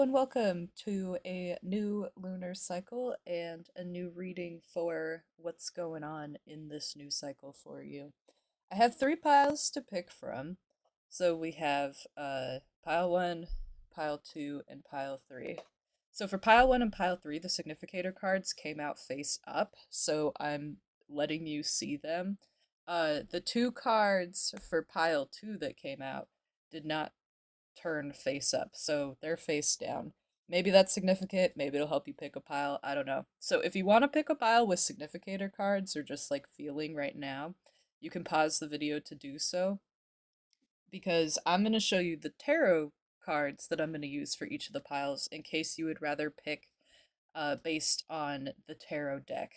Hello and welcome to a new lunar cycle and a new reading for what's going on in this new cycle for you. I have three piles to pick from. So we have pile one, pile two, and pile three. So for pile one and pile three, the significator cards came out face up, so I'm letting you see them. The two cards for pile two that came out did not turn face up, so they're face down. Maybe that's significant, maybe it'll help you pick a pile, I don't know. So if you want to pick a pile with significator cards or just like feeling right now, you can pause the video to do so because I'm going to show you the tarot cards that I'm going to use for each of the piles in case you would rather pick based on the tarot deck.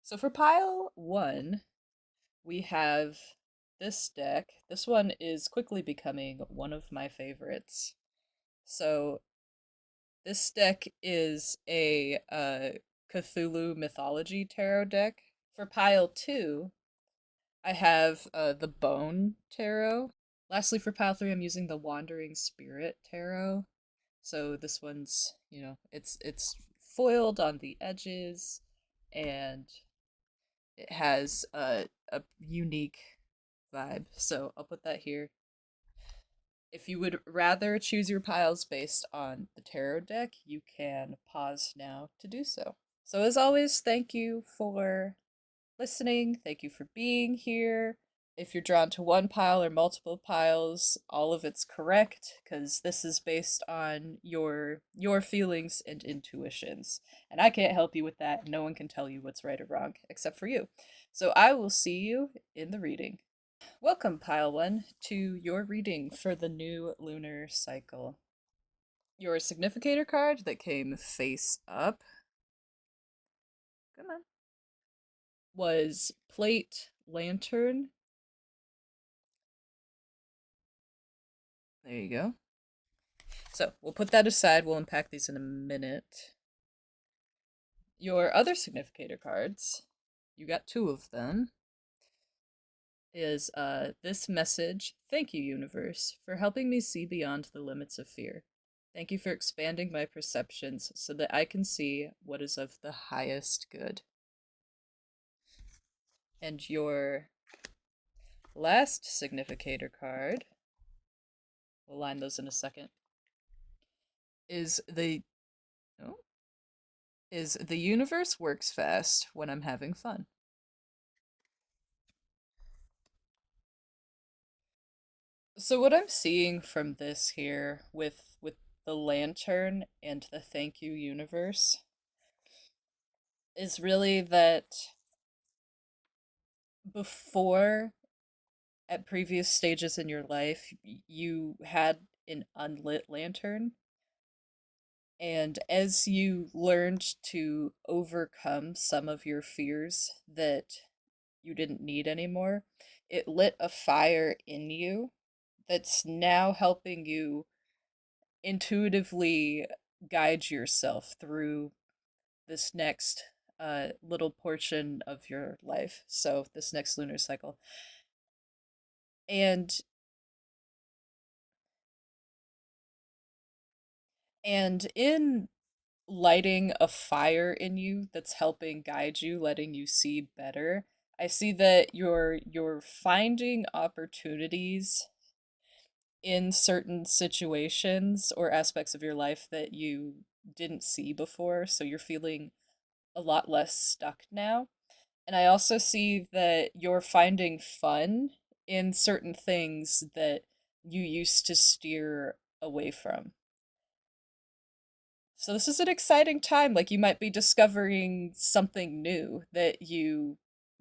So for pile one, we have this deck. This one is quickly becoming one of my favorites. So this deck is a Cthulhu mythology tarot deck. For pile two, I have the Bone Tarot. Lastly, for pile three, I'm using the Wandering Spirit Tarot. So this one's, it's foiled on the edges, and it has a unique vibe. So I'll put that here. If you would rather choose your piles based on the tarot deck, you can pause now to do so. So, as always, thank you for listening. Thank you for being here. If you're drawn to one pile or multiple piles, all of it's correct because this is based on your feelings and intuitions. And I can't help you with that. No one can tell you what's right or wrong except for you. So I will see you in the reading. Welcome, Pile One, to your reading for the new lunar cycle. Your significator card that came face up, come on, was Plate Lantern. There you go. So we'll put that aside. We'll unpack these in a minute. Your other significator cards, you got two of them, is this message. Thank you, universe, for helping me see beyond the limits of fear. Thank you for expanding my perceptions so that I can see what is of the highest good. And your last significator card, we'll line those in a second, is oh, the universe works fast when I'm having fun. So what I'm seeing from this here with the lantern and the thank you universe is really that before, at previous stages in your life, you had an unlit lantern, and as you learned to overcome some of your fears that you didn't need anymore, it lit a fire in you that's now helping you intuitively guide yourself through this next little portion of your life. So, this next lunar cycle. And in lighting a fire in you that's helping guide you, letting you see better, I see that you're finding opportunities in certain situations or aspects of your life that you didn't see before, so you're feeling a lot less stuck now. And I also see that you're finding fun in certain things that you used to steer away from. So this is an exciting time. Like, you might be discovering something new that you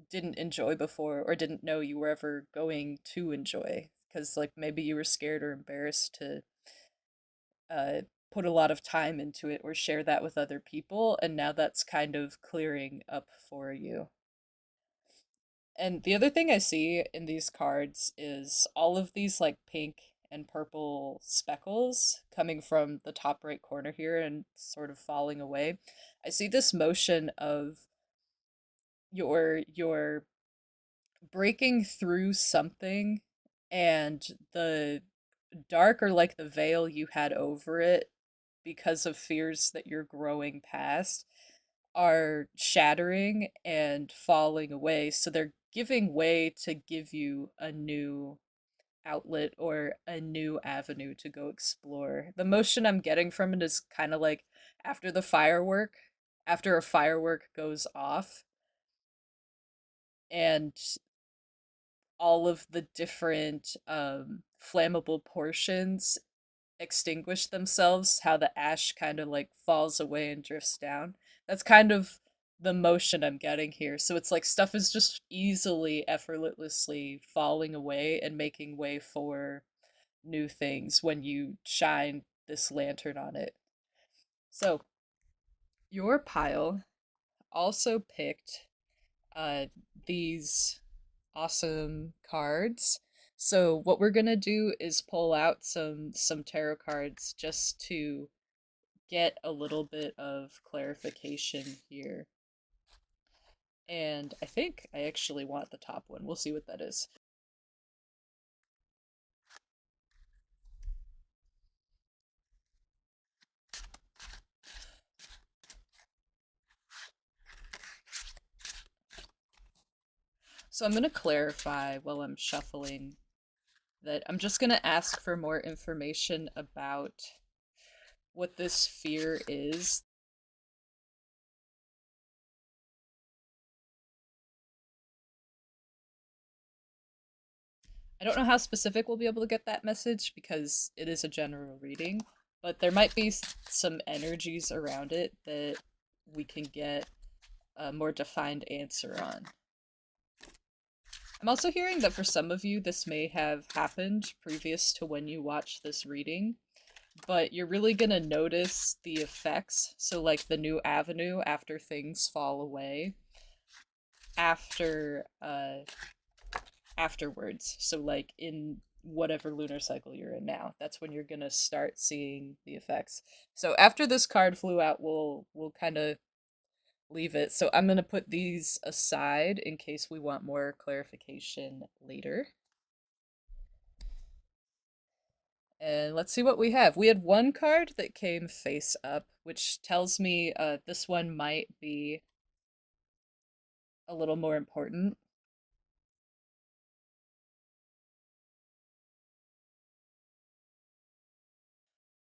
didn't enjoy before or didn't know you were ever going to enjoy. Because, like, maybe you were scared or embarrassed to uh, put a lot of time into it or share that with other people, and now that's kind of clearing up for you. And the other thing I see in these cards is all of these like pink and purple speckles coming from the top right corner here and sort of falling away. I see this motion of your breaking through something, and the dark, or like the veil you had over it because of fears that you're growing past, are shattering and falling away. So they're giving way to give you a new outlet or a new avenue to go explore. The motion I'm getting from it is kind of like after the firework, after a firework goes off and all of the different flammable portions extinguish themselves, how the ash kind of like falls away and drifts down. That's kind of the motion I'm getting here. So it's like stuff is just easily, effortlessly falling away and making way for new things when you shine this lantern on it. So your pile also picked uh, these awesome cards. So what we're gonna do is pull out some tarot cards just to get a little bit of clarification here. And I think I actually want the top one. We'll see what that is. So I'm gonna clarify while I'm shuffling that I'm just gonna ask for more information about what this fear is. I don't know how specific we'll be able to get that message because it is a general reading, but there might be some energies around it that we can get a more defined answer on. I'm also hearing that for some of you, this may have happened previous to when you watch this reading, but you're really gonna notice the effects. So, like the new avenue after things fall away, after afterwards. So like in whatever lunar cycle you're in now, that's when you're gonna start seeing the effects. So after this card flew out, we'll kind of leave it. So I'm gonna put these aside in case we want more clarification later. And let's see what we have. We had one card that came face up, which tells me this one might be a little more important.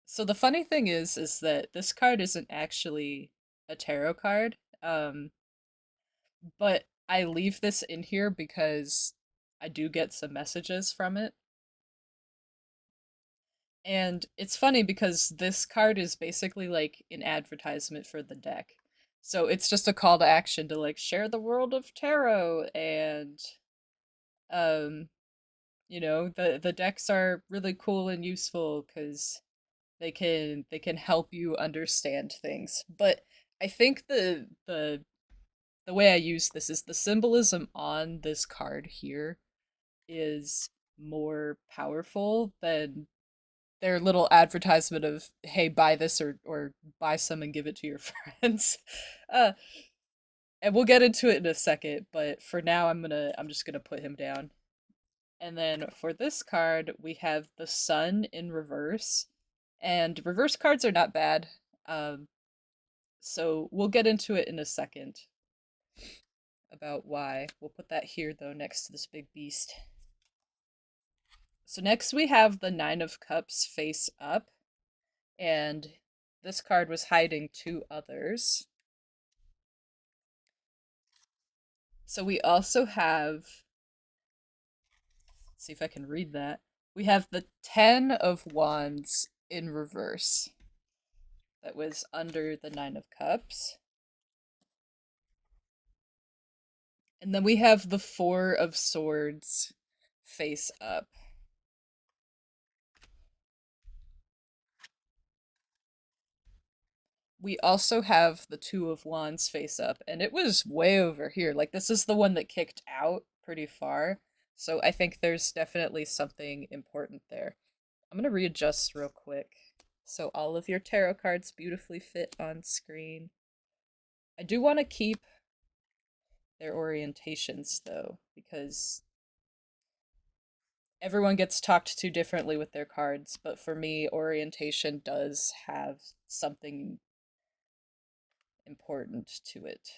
So the funny thing is that this card isn't actually a tarot card. But I leave this in here because I do get some messages from it. And it's funny because this card is basically like an advertisement for the deck. So it's just a call to action to like share the world of tarot and um the decks are really cool and useful cuz they can help you understand things. But I think the way I use this is the symbolism on this card here is more powerful than their little advertisement of hey, buy this or buy some and give it to your friends. uh and we'll get into it in a second, but for now I'm just gonna put him down. And then for this card we have the sun in reverse, and reverse cards are not bad. So we'll get into it in a second about why. We'll put that here though next to this big beast. So next we have the Nine of Cups face up, and this card was hiding two others. So we also have, let's see if I can read that. We have the Ten of Wands in reverse that was under the Nine of Cups. And then we have the Four of Swords face up. We also have the Two of Wands face up, and it was way over here. Like, this is the one that kicked out pretty far. So I think there's definitely something important there. I'm gonna readjust real quick so all of your tarot cards beautifully fit on screen. I do want to keep their orientations though, because everyone gets talked to differently with their cards, but for me, orientation does have something important to it.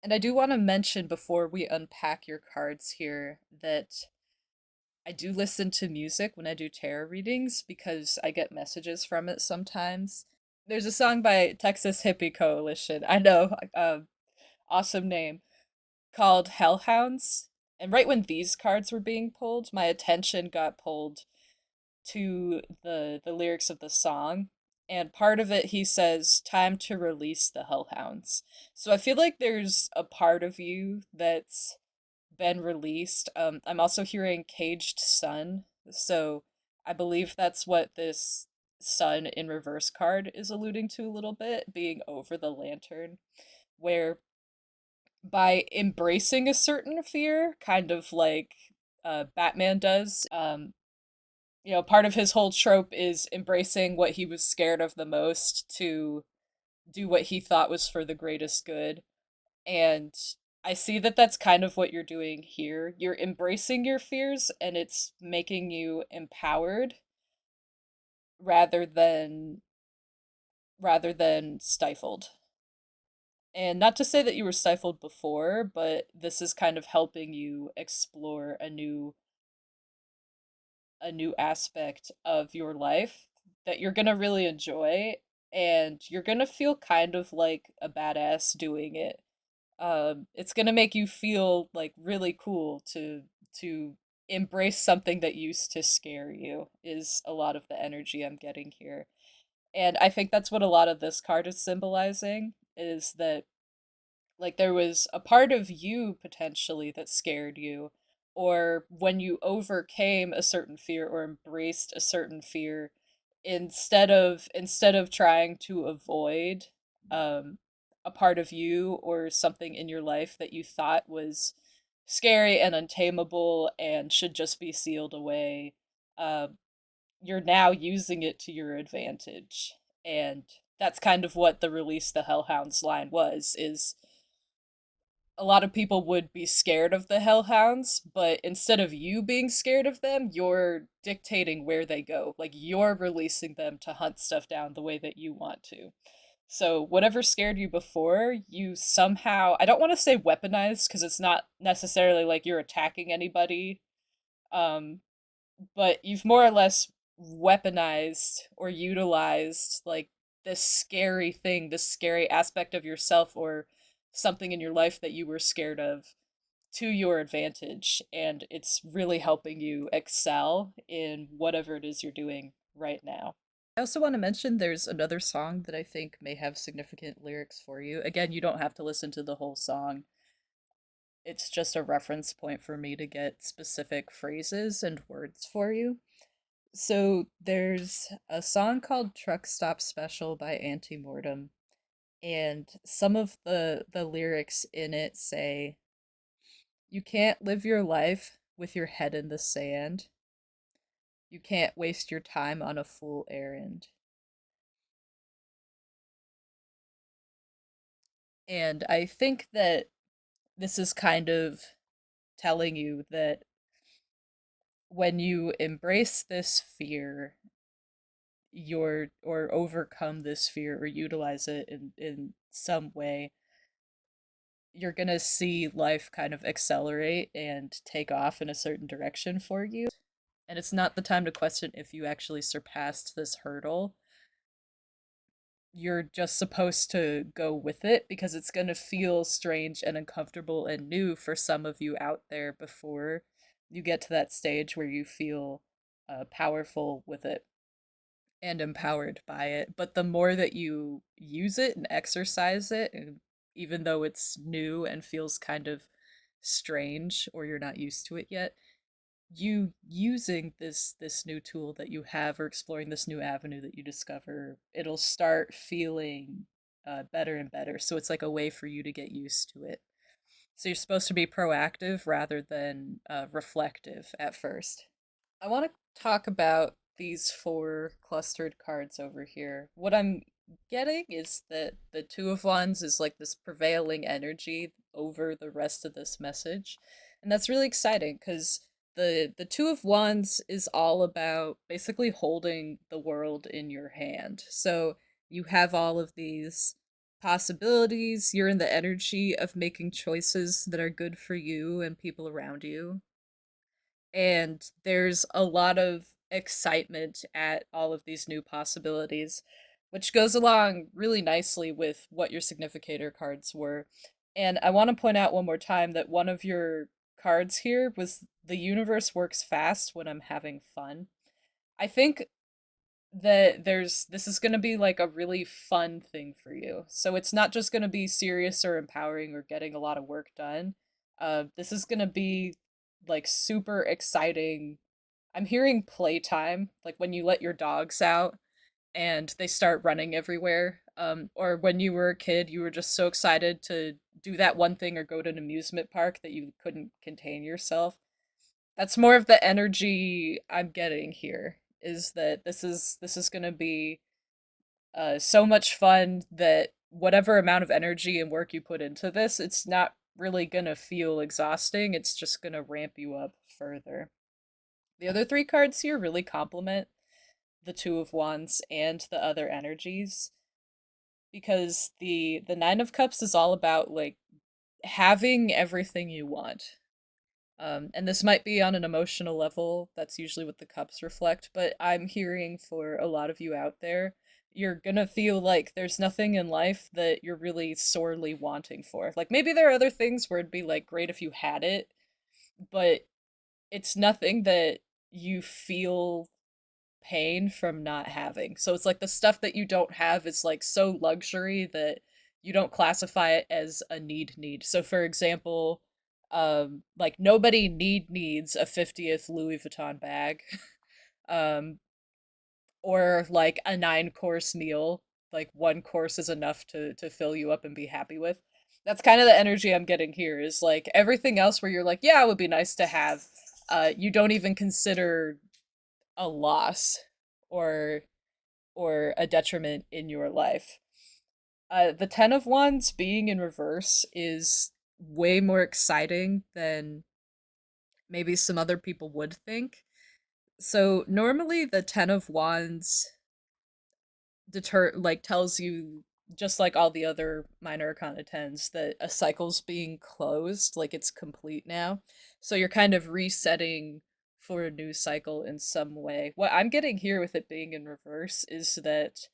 And I do want to mention before we unpack your cards here that I do listen to music when I do tarot readings because I get messages from it sometimes. There's a song by Texas Hippie Coalition. I know, awesome name, called Hellhounds. And right when these cards were being pulled, my attention got pulled to the lyrics of the song. And part of it he says, "Time to release the hellhounds." So I feel like there's a part of you that's been released. I'm also hearing caged sun. So I believe that's what this sun in reverse card is alluding to a little bit, being over the lantern, where by embracing a certain fear, kind of like Batman does, part of his whole trope is embracing what he was scared of the most to do what he thought was for the greatest good. And I see that that's kind of what you're doing here. You're embracing your fears and it's making you empowered rather than rather than stifled. And not to say that you were stifled before, but this is kind of helping you explore a new aspect of your life that you're going to really enjoy, and you're going to feel kind of like a badass doing it. It's going to make you feel like really cool to embrace something that used to scare you is a lot of the energy I'm getting here. And I think that's what a lot of this card is symbolizing, is that like there was a part of you potentially that scared you, or when you overcame a certain fear or embraced a certain fear, instead of trying to avoid um a part of you or something in your life that you thought was scary and untamable and should just be sealed away, um you're now using it to your advantage. And that's kind of what the release the hellhounds line was, is a lot of people would be scared of the hellhounds, but instead of you being scared of them, you're dictating where they go. Like you're releasing them to hunt stuff down the way that you want to. So whatever scared you before, you somehow, I don't want to say weaponized because it's not necessarily like you're attacking anybody, um, but you've more or less weaponized or utilized like this scary thing, this scary aspect of yourself or something in your life that you were scared of to your advantage. And it's really helping you excel in whatever it is you're doing right now. I also want to mention there's another song that I think may have significant lyrics for you. Again, you don't have to listen to the whole song. It's just a reference point for me to get specific phrases and words for you. So there's a song called Truck Stop Special by Antemortem, and some of the lyrics in it say, "You can't live your life with your head in the sand. You can't waste your time on a fool errand." And I think that this is kind of telling you that when you embrace this fear, or overcome this fear or utilize it in some way, you're gonna see life kind of accelerate and take off in a certain direction for you. And it's not the time to question if you actually surpassed this hurdle. You're just supposed to go with it because it's gonna feel strange and uncomfortable and new for some of you out there before you get to that stage where you feel powerful with it and empowered by it. But the more that you use it and exercise it, and even though it's new and feels kind of strange or you're not used to it yet, you using this new tool that you have or exploring this new avenue that you discover, it'll start feeling better and better. So it's like a way for you to get used to it. So you're supposed to be proactive rather than reflective at first. I want to talk about these four clustered cards over here. What I'm getting is that the Two of Wands is like this prevailing energy over the rest of this message. And that's really exciting because the Two of Wands is all about basically holding the world in your hand. So you have all of these possibilities. You're in the energy of making choices that are good for you and people around you. And there's a lot of excitement at all of these new possibilities, which goes along really nicely with what your significator cards were. And I want to point out one more time that one of your cards here was the universe works fast when I'm having fun. I think that this is going to be like a really fun thing for you. So it's not just going to be serious or empowering or getting a lot of work done. This is going to be like super exciting. I'm hearing playtime, like when you let your dogs out and they start running everywhere. Or when you were a kid, you were just so excited to do that one thing or go to an amusement park that you couldn't contain yourself. That's more of the energy I'm getting here. Is that this is gonna be so much fun that whatever amount of energy and work you put into this, it's not really gonna feel exhausting. It's just gonna ramp you up further. The other three cards here really complement the Two of Wands and the other energies because the Nine of Cups is all about like having everything you want. And this might be on an emotional level, that's usually what the cups reflect, but I'm hearing for a lot of you out there, you're gonna feel like there's nothing in life that you're really sorely wanting for. Like maybe there are other things where it'd be like great if you had it, but it's nothing that you feel pain from not having. So it's like the stuff that you don't have is like so luxury that you don't classify it as a need. So for example, like nobody needs a 50th Louis Vuitton bag. um or like a 9-course meal. Like one course is enough to fill you up and be happy with. That's kind of the energy I'm getting here is like everything else where you're like, yeah, it would be nice to have. You don't even consider a loss or a detriment in your life. The Ten of Wands being in reverse is way more exciting than maybe some other people would think. So normally the Ten of Wands tells you, just like all the other minor arcana tens, that a cycle's being closed, like it's complete now. So you're kind of resetting for a new cycle in some way. What I'm getting here with it being in reverse is that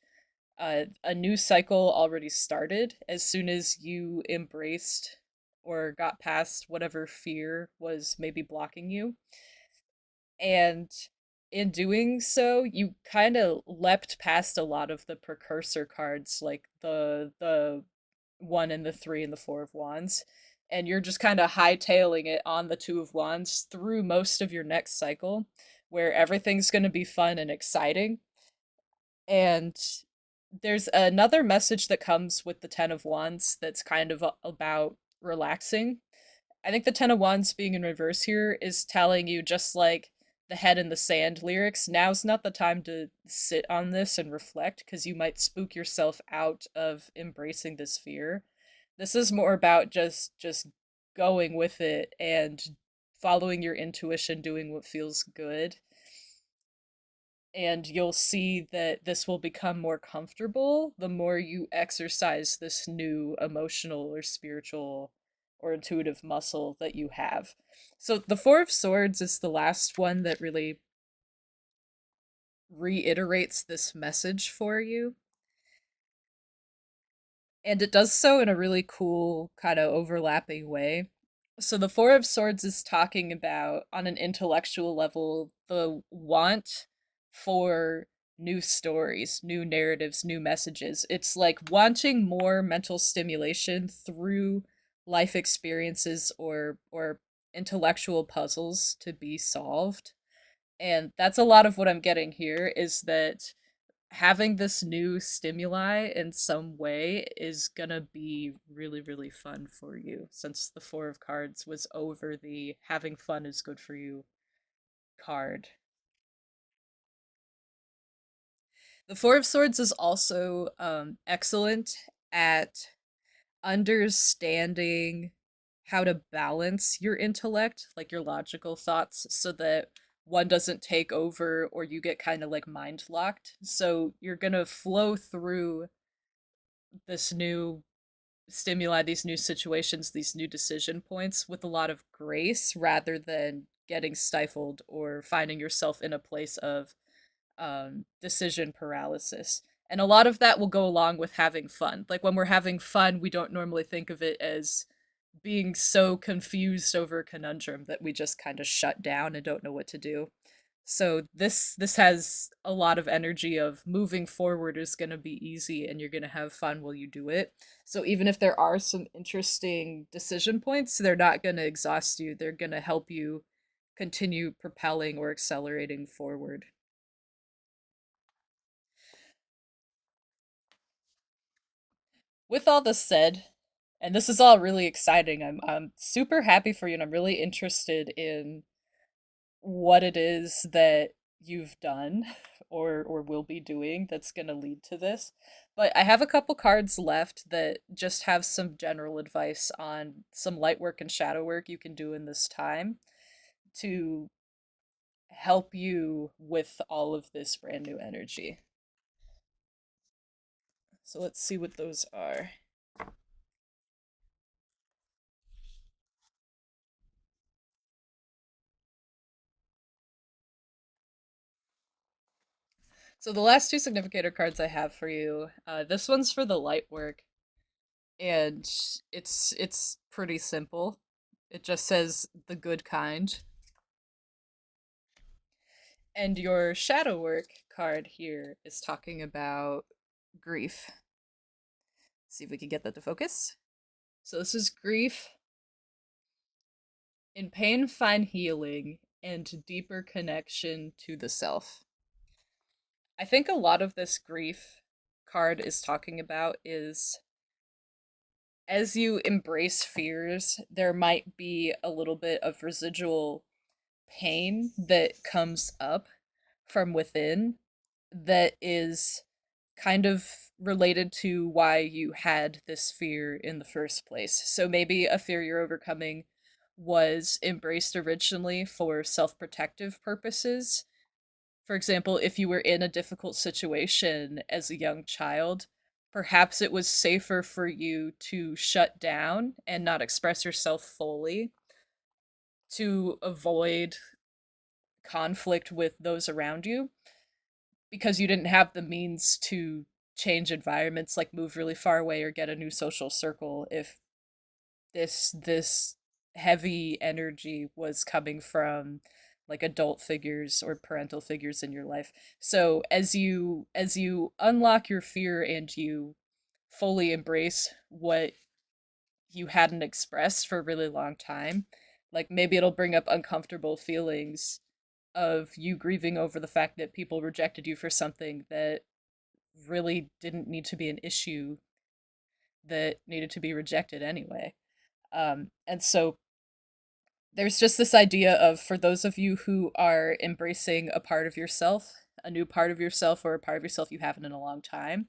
a new cycle already started as soon as you embraced or got past whatever fear was maybe blocking you. And in doing so, you kind of leapt past a lot of the precursor cards, like the one and the three and the Four of Wands, and you're just kind of hightailing it on the Two of Wands through most of your next cycle, where everything's going to be fun and exciting. And there's another message that comes with the Ten of Wands that's kind of about relaxing. I think the Ten of Wands being in reverse here is telling you, just like the Head in the Sand lyrics, now's not the time to sit on this and reflect because you might spook yourself out of embracing this fear. This is more about just going with it and following your intuition, doing what feels good, and you'll see that this will become more comfortable the more you exercise this new emotional or spiritual or intuitive muscle that you have. So the Four of Swords is the last one that really reiterates this message for you. And it does so in a really cool, kind of overlapping way. So the Four of Swords is talking about, on an intellectual level, the want for new stories, new narratives, new messages. It's like wanting more mental stimulation through life experiences or intellectual puzzles to be solved. And that's a lot of what I'm getting here, is that having this new stimuli in some way is gonna be really, really fun for you, since the Four of Cards was over the having fun is good for you card. The Four of Swords is also excellent at understanding how to balance your intellect, like your logical thoughts, so that one doesn't take over or you get kind of like mind locked. So you're going to flow through this new stimuli, these new situations, these new decision points with a lot of grace rather than getting stifled or finding yourself in a place of decision paralysis. And a lot of that will go along with having fun. Like when we're having fun, we don't normally think of it as being so confused over a conundrum that we just kind of shut down and don't know what to do. So this has a lot of energy of moving forward is going to be easy and you're going to have fun while you do it. So even if there are some interesting decision points, they're not going to exhaust you. They're going to help you continue propelling or accelerating forward. With all this said, and this is all really exciting, I'm super happy for you and I'm really interested in what it is that you've done or will be doing that's going to lead to this. But I have a couple cards left that just have some general advice on some light work and shadow work you can do in this time to help you with all of this brand new energy. So let's see what those are. So the last two significator cards I have for you, this one's for the light work, and it's pretty simple. It just says the good kind. And your shadow work card here is talking about grief. See if we can get that to focus. So this is grief. In pain, find healing and deeper connection to the self. I think a lot of this grief card is talking about is as you embrace fears, there might be a little bit of residual pain that comes up from within that is kind of related to why you had this fear in the first place. So maybe a fear you're overcoming was embraced originally for self protective purposes. For example, if you were in a difficult situation as a young child, perhaps it was safer for you to shut down and not express yourself fully to avoid conflict with those around you because you didn't have the means to change environments like move really far away or get a new social circle if this heavy energy was coming from like adult figures or parental figures in your life. So as you unlock your fear and you fully embrace what you hadn't expressed for a really long time, like maybe it'll bring up uncomfortable feelings of you grieving over the fact that people rejected you for something that really didn't need to be an issue that needed to be rejected anyway. And so there's just this idea of for those of you who are embracing a part of yourself, a new part of yourself or a part of yourself you haven't in a long time,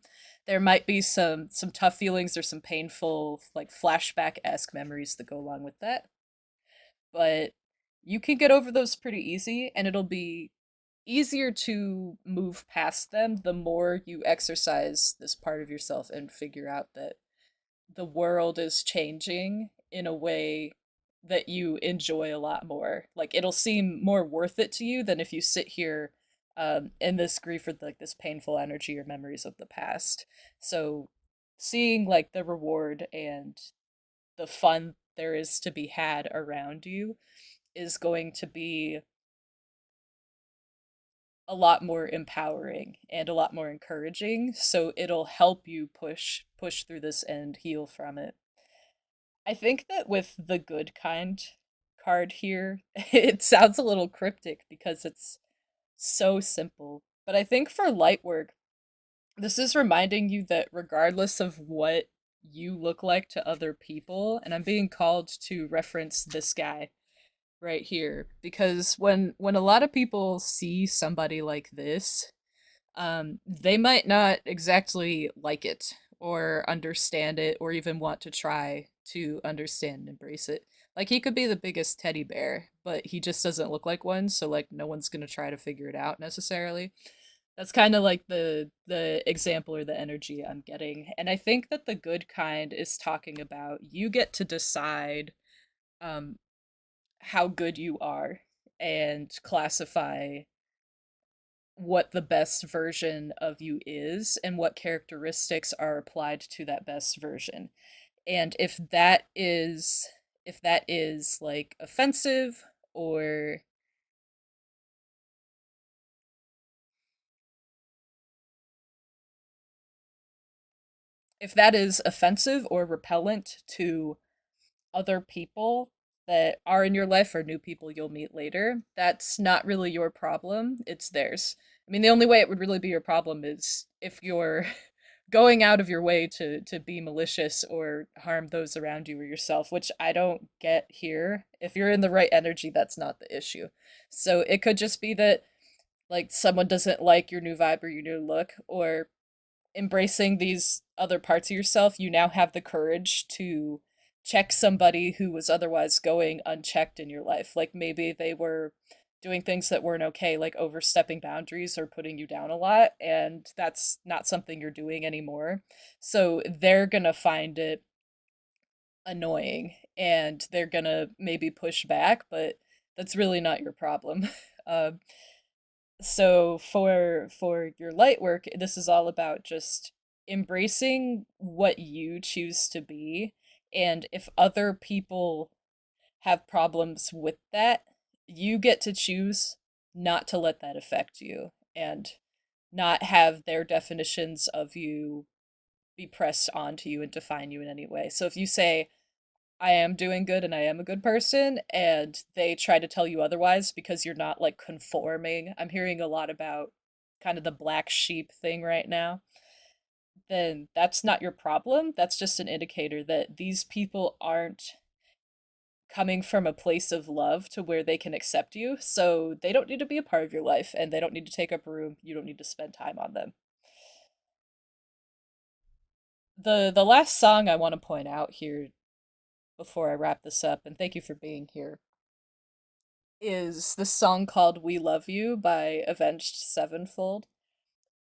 there might be some tough feelings or some painful like flashback-esque memories that go along with that. But you can get over those pretty easy and it'll be easier to move past them the more you exercise this part of yourself and figure out that the world is changing in a way that you enjoy a lot more. Like it'll seem more worth it to you than if you sit here in this grief or like this painful energy or memories of the past. So seeing like the reward and the fun there is to be had around you is going to be a lot more empowering and a lot more encouraging, so it'll help you push through this and heal from it. I think that with the good kind card here, it sounds a little cryptic because it's so simple. But I think for light work, this is reminding you that regardless of what you look like to other people, and I'm being called to reference this guy right here because when a lot of people see somebody like this, they might not exactly like it or understand it or even want to try to understand and embrace it. Like he could be the biggest teddy bear, but he just doesn't look like one, so like no one's going to try to figure it out necessarily. That's kind of like the example or the energy I'm getting. And I think that the good kind is talking about you get to decide um how good you are and classify what the best version of you is and what characteristics are applied to that best version. And if that is like offensive or if that is offensive or repellent to other people that are in your life or new people you'll meet later, that's not really your problem, it's theirs. I mean, the only way it would really be your problem is if you're going out of your way to be malicious or harm those around you or yourself, which I don't get here. If you're in the right energy, that's not the issue. So it could just be that like someone doesn't like your new vibe or your new look, or embracing these other parts of yourself, you now have the courage to check somebody who was otherwise going unchecked in your life. Like maybe they were doing things that weren't okay, like overstepping boundaries or putting you down a lot, and that's not something you're doing anymore. So they're gonna find it annoying and they're gonna maybe push back, but that's really not your problem. Um, so for your light work, this is all about just embracing what you choose to be. And if other people have problems with that, you get to choose not to let that affect you and not have their definitions of you be pressed onto you and define you in any way. So if you say, I am doing good and I am a good person, and they try to tell you otherwise because you're not like conforming. I'm hearing a lot about kind of the black sheep thing right now. Then that's not your problem. That's just an indicator that these people aren't coming from a place of love to where they can accept you. So they don't need to be a part of your life and they don't need to take up room. You don't need to spend time on them. The last song I want to point out here before I wrap this up, and thank you for being here, is the song called We Love You by Avenged Sevenfold.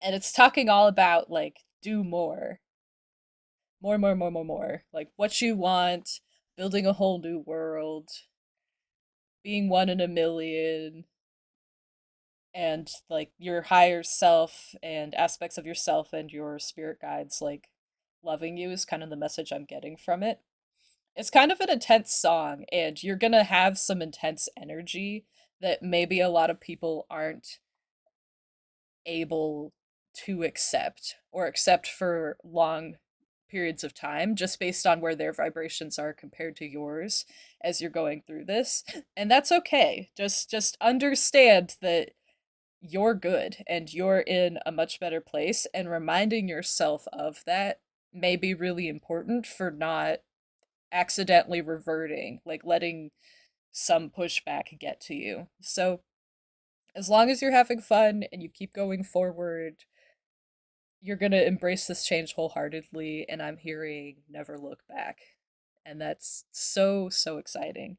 And it's talking all about like do more. More, more, more, more, more. Like what you want, building a whole new world, being one in a million, and like your higher self and aspects of yourself and your spirit guides like loving you is kind of the message I'm getting from it. It's kind of an intense song, and you're gonna have some intense energy that maybe a lot of people aren't able to accept or accept for long periods of time just based on where their vibrations are compared to yours as you're going through this, and that's okay. Just understand that you're good and you're in a much better place, and reminding yourself of that may be really important for not accidentally reverting, like letting some pushback get to you. So as long as you're having fun and you keep going forward, you're going to embrace this change wholeheartedly. And I'm hearing never look back. And that's so, so exciting.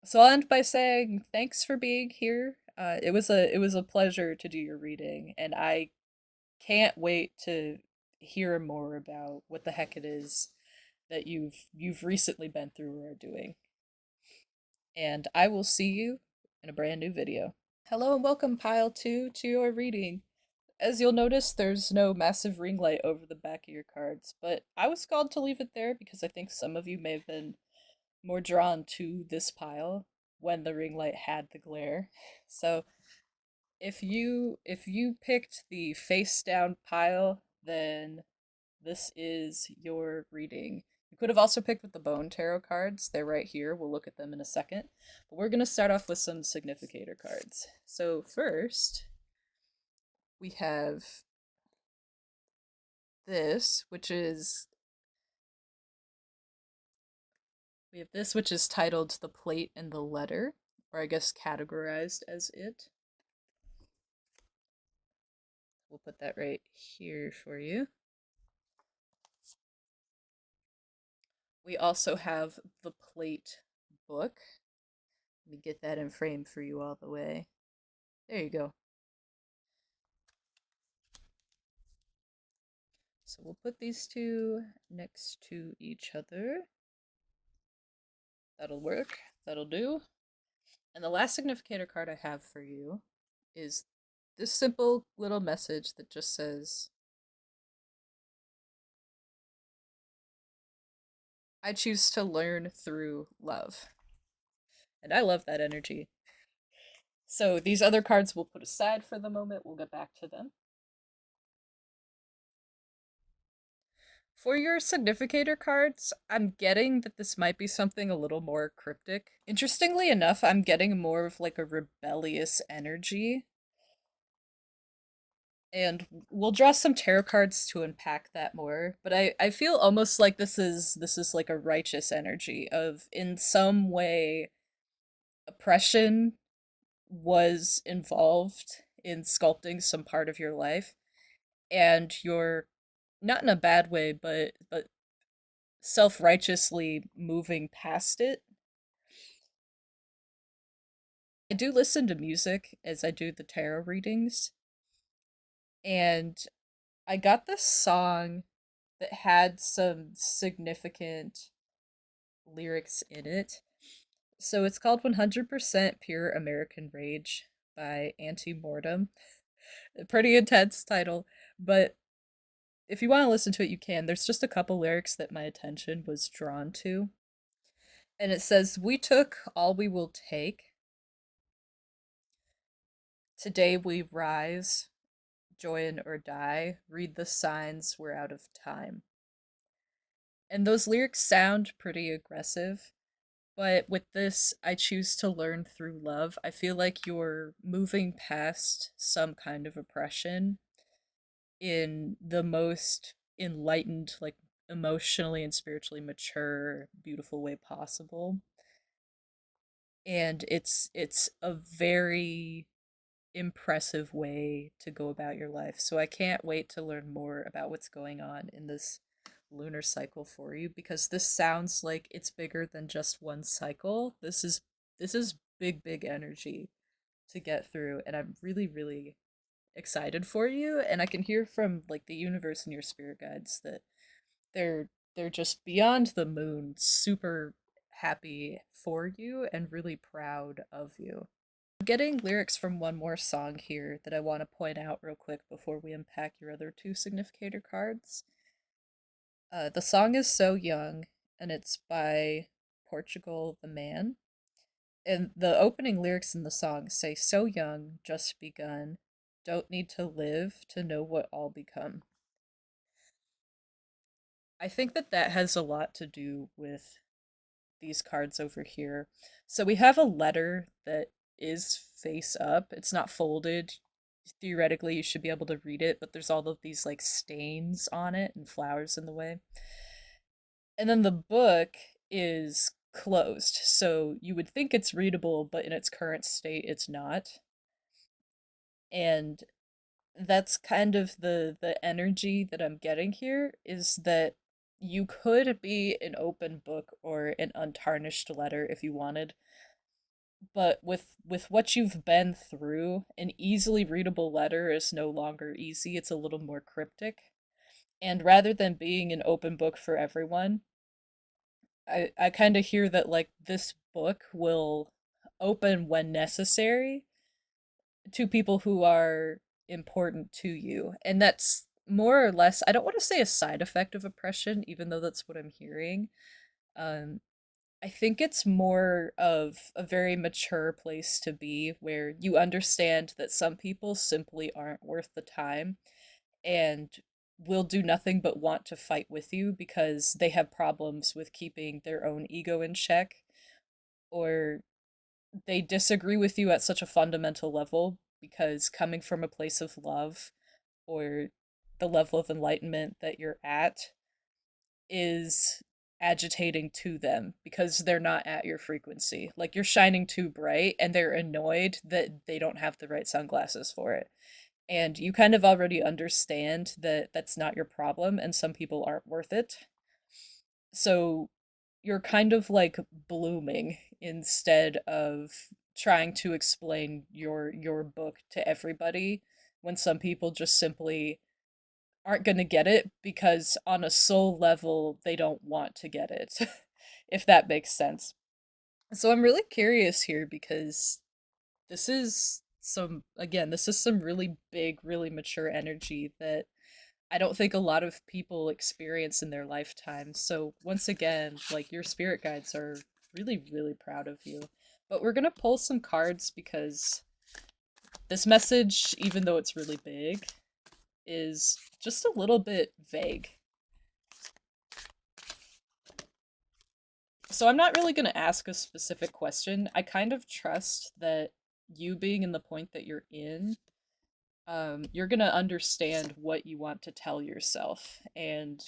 So I'll end by saying thanks for being here. It was a pleasure to do your reading, and I can't wait to hear more about what the heck it is that you've recently been through or are doing. And I will see you in a brand new video. Hello and welcome, Pile 2, to your reading. As you'll notice, there's no massive ring light over the back of your cards, but I was called to leave it there because I think some of you may have been more drawn to this pile when the ring light had the glare. So if you picked the face down pile, then this is your reading. You could have also picked with the bone tarot cards. They're right here. We'll look at them in a second. But we're going to start off with some significator cards. So first, we have this, which is we have this which is titled The Plate and the Letter, or I guess categorized as it. We'll put that right here for you. We also have the plate book. Let me get that in frame for you all the way. There you go. So we'll put these two next to each other. That'll work. That'll do. And the last significator card I have for you is this simple little message that just says, I choose to learn through love. And I love that energy. So these other cards we'll put aside for the moment. We'll get back to them. For your significator cards, I'm getting that this might be something a little more cryptic. Interestingly enough, I'm getting more of like a rebellious energy. And we'll draw some tarot cards to unpack that more. But I feel almost like this is like a righteous energy of in some way oppression was involved in sculpting some part of your life, and you're not in a bad way, but self-righteously moving past it. I do listen to music as I do the tarot readings, and I got this song that had some significant lyrics in it. So it's called 100% Pure American Rage by Anti-Mortem. A pretty intense title, but if you want to listen to it, you can. There's just a couple lyrics that my attention was drawn to. And it says, we took all we will take. Today we rise, join or die. Read the signs, we're out of time. And those lyrics sound pretty aggressive, but with this, I choose to learn through love. I feel like you're moving past some kind of oppression in the most enlightened, like emotionally and spiritually mature, beautiful way possible. And it's a very impressive way to go about your life. So I can't wait to learn more about what's going on in this lunar cycle for you, because this sounds like it's bigger than just one cycle. This is big energy to get through, and I'm really excited for you, and I can hear from like the universe and your spirit guides that they're they're just beyond the moon, super happy for you and really proud of you. I'm getting lyrics from one more song here that I want to point out real quick before we unpack your other two significator cards. The song is So Young, and it's by Portugal the Man. And the opening lyrics in the song say, So young, just begun, don't need to live to know what I'll become. I think that that has a lot to do with these cards over here. So we have a letter that is face up. It's not folded. Theoretically, you should be able to read it, but there's all of these like stains on it and flowers in the way. And then the book is closed. So you would think it's readable, but in its current state, it's not. And that's kind of the energy that I'm getting here, is that you could be an open book or an untarnished letter if you wanted, but with what you've been through, an easily readable letter is no longer easy. It's a little more cryptic. And rather than being an open book for everyone, I kind of hear that like this book will open when necessary to people who are important to you. And that's more or less, I don't want to say a side effect of oppression, even though that's what I'm hearing. Um, I think it's more of a very mature place to be where you understand that some people simply aren't worth the time and will do nothing but want to fight with you because they have problems with keeping their own ego in check, or they disagree with you at such a fundamental level because coming from a place of love or the level of enlightenment that you're at is agitating to them because they're not at your frequency. Like you're shining too bright and they're annoyed that they don't have the right sunglasses for it. And you kind of already understand that that's not your problem and some people aren't worth it. So you're kind of like blooming instead of trying to explain your book to everybody when some people just simply aren't going to get it because on a soul level they don't want to get it. If that makes sense. So I'm really curious here because this is some really big, really mature energy that I don't think a lot of people experience in their lifetime. So once again, like your spirit guides are really, really proud of you. But we're gonna pull some cards because this message, even though it's really big, is just a little bit vague. So I'm not really gonna ask a specific question. I kind of trust that you being in the point that you're in, you're gonna understand what you want to tell yourself. And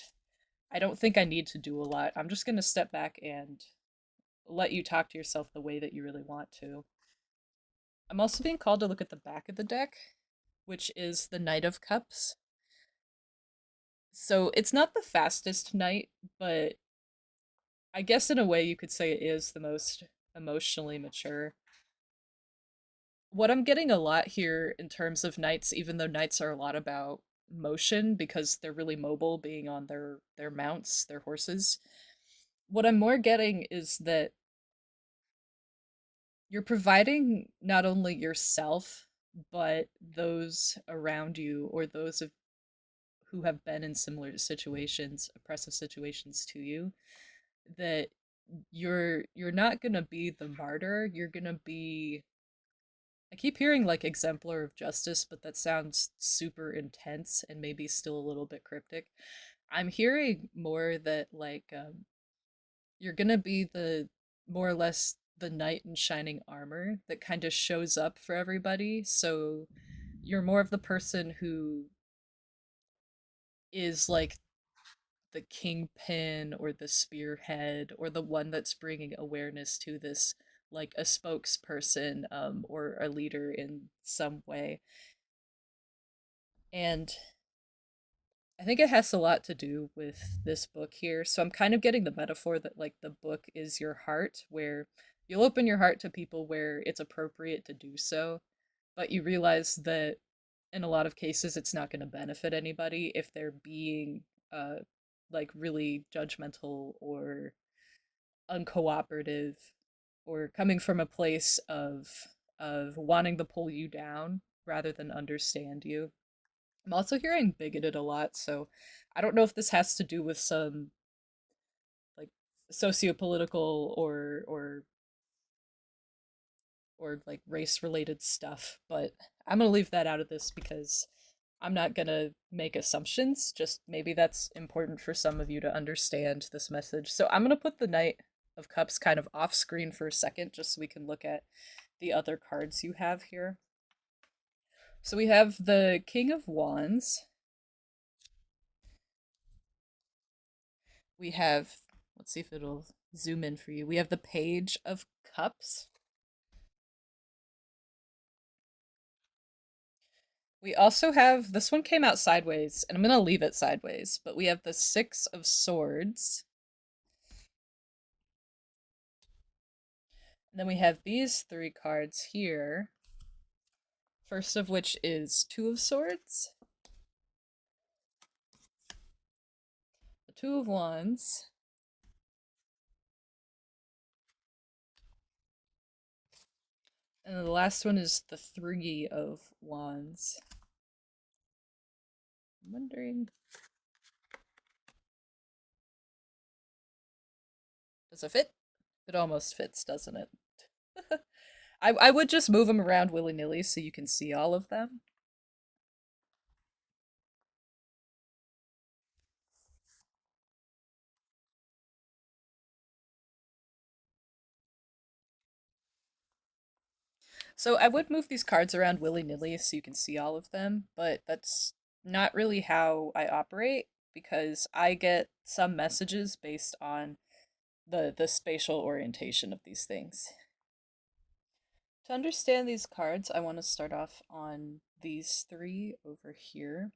I don't think I need to do a lot. I'm just gonna step back and let you talk to yourself the way that you really want to. I'm also being called to look at the back of the deck, which is the Knight of Cups. So it's not the fastest knight, but I guess in a way you could say it is the most emotionally mature. What I'm getting a lot here in terms of knights, even though knights are a lot about motion because they're really mobile, being on their mounts, their horses. What I'm more getting is that you're providing not only yourself, but those around you or those of who have been in similar situations, oppressive situations to you, that you're not gonna be the martyr, you're gonna be, I keep hearing like exemplar of justice, but that sounds super intense and maybe still a little bit cryptic. I'm hearing more that you're gonna be the more or less the knight in shining armor that kind of shows up for everybody. So you're more of the person who is like the kingpin or the spearhead or the one that's bringing awareness to this, like a spokesperson or a leader in some way. And I think it has a lot to do with this book here. So I'm kind of getting the metaphor that like the book is your heart, where you'll open your heart to people where it's appropriate to do so, but you realize that in a lot of cases it's not going to benefit anybody if they're being uh like really judgmental or uncooperative or coming from a place of wanting to pull you down rather than understand you. I'm also hearing bigoted a lot, so I don't know if this has to do with some like sociopolitical or like race related stuff, but I'm gonna leave that out of this because I'm not gonna make assumptions. Just maybe that's important for some of you to understand this message. So I'm gonna put the Knight of Cups kind of off screen for a second just so we can look at the other cards you have here. So we have the King of Wands. We have, let's see if it'll zoom in for you. We have the Page of Cups. We also have, this one came out sideways, and I'm going to leave it sideways, but we have the Six of Swords. And then we have these three cards here. First of which is Two of Swords, the Two of Wands, and the last one is the Three of Wands. I'm wondering, does it fit? It almost fits, doesn't it? I would just move them around willy-nilly so you can see all of them. So I would move these cards around willy-nilly so you can see all of them, but that's not really how I operate because I get some messages based on the spatial orientation of these things. To understand these cards, I want to start off on these three over here.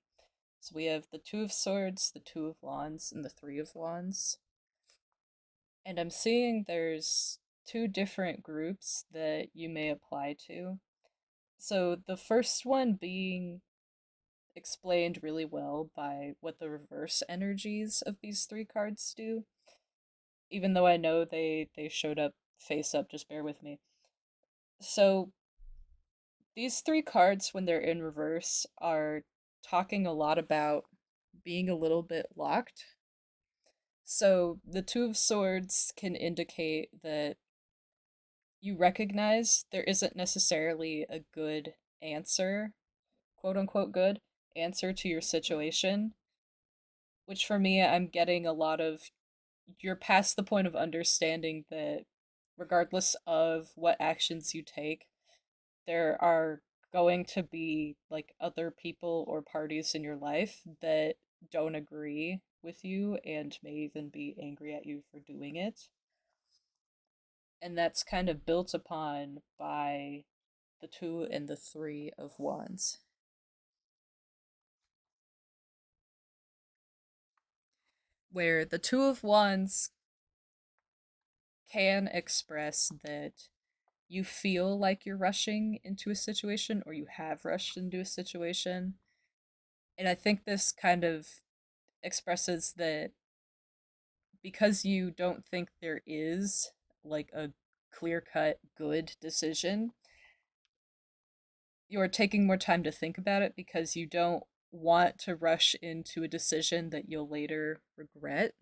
So we have the Two of Swords, the Two of Wands, and the Three of Wands. And I'm seeing there's two different groups that you may apply to. So the first one being explained really well by what the reverse energies of these three cards do. Even though I know they showed up face up, just bear with me. So these three cards, when they're in reverse, are talking a lot about being a little bit locked. So the Two of Swords can indicate that you recognize there isn't necessarily a good answer, quote unquote good answer to your situation, which for me, I'm getting a lot of you're past the point of understanding that regardless of what actions you take, there are going to be like other people or parties in your life that don't agree with you and may even be angry at you for doing it. And that's kind of built upon by the Two and the Three of Wands, where the Two of Wands can express that you feel like you're rushing into a situation or you have rushed into a situation. And I think this kind of expresses that because you don't think there is like a clear cut good decision, you're taking more time to think about it because you don't want to rush into a decision that you'll later regret.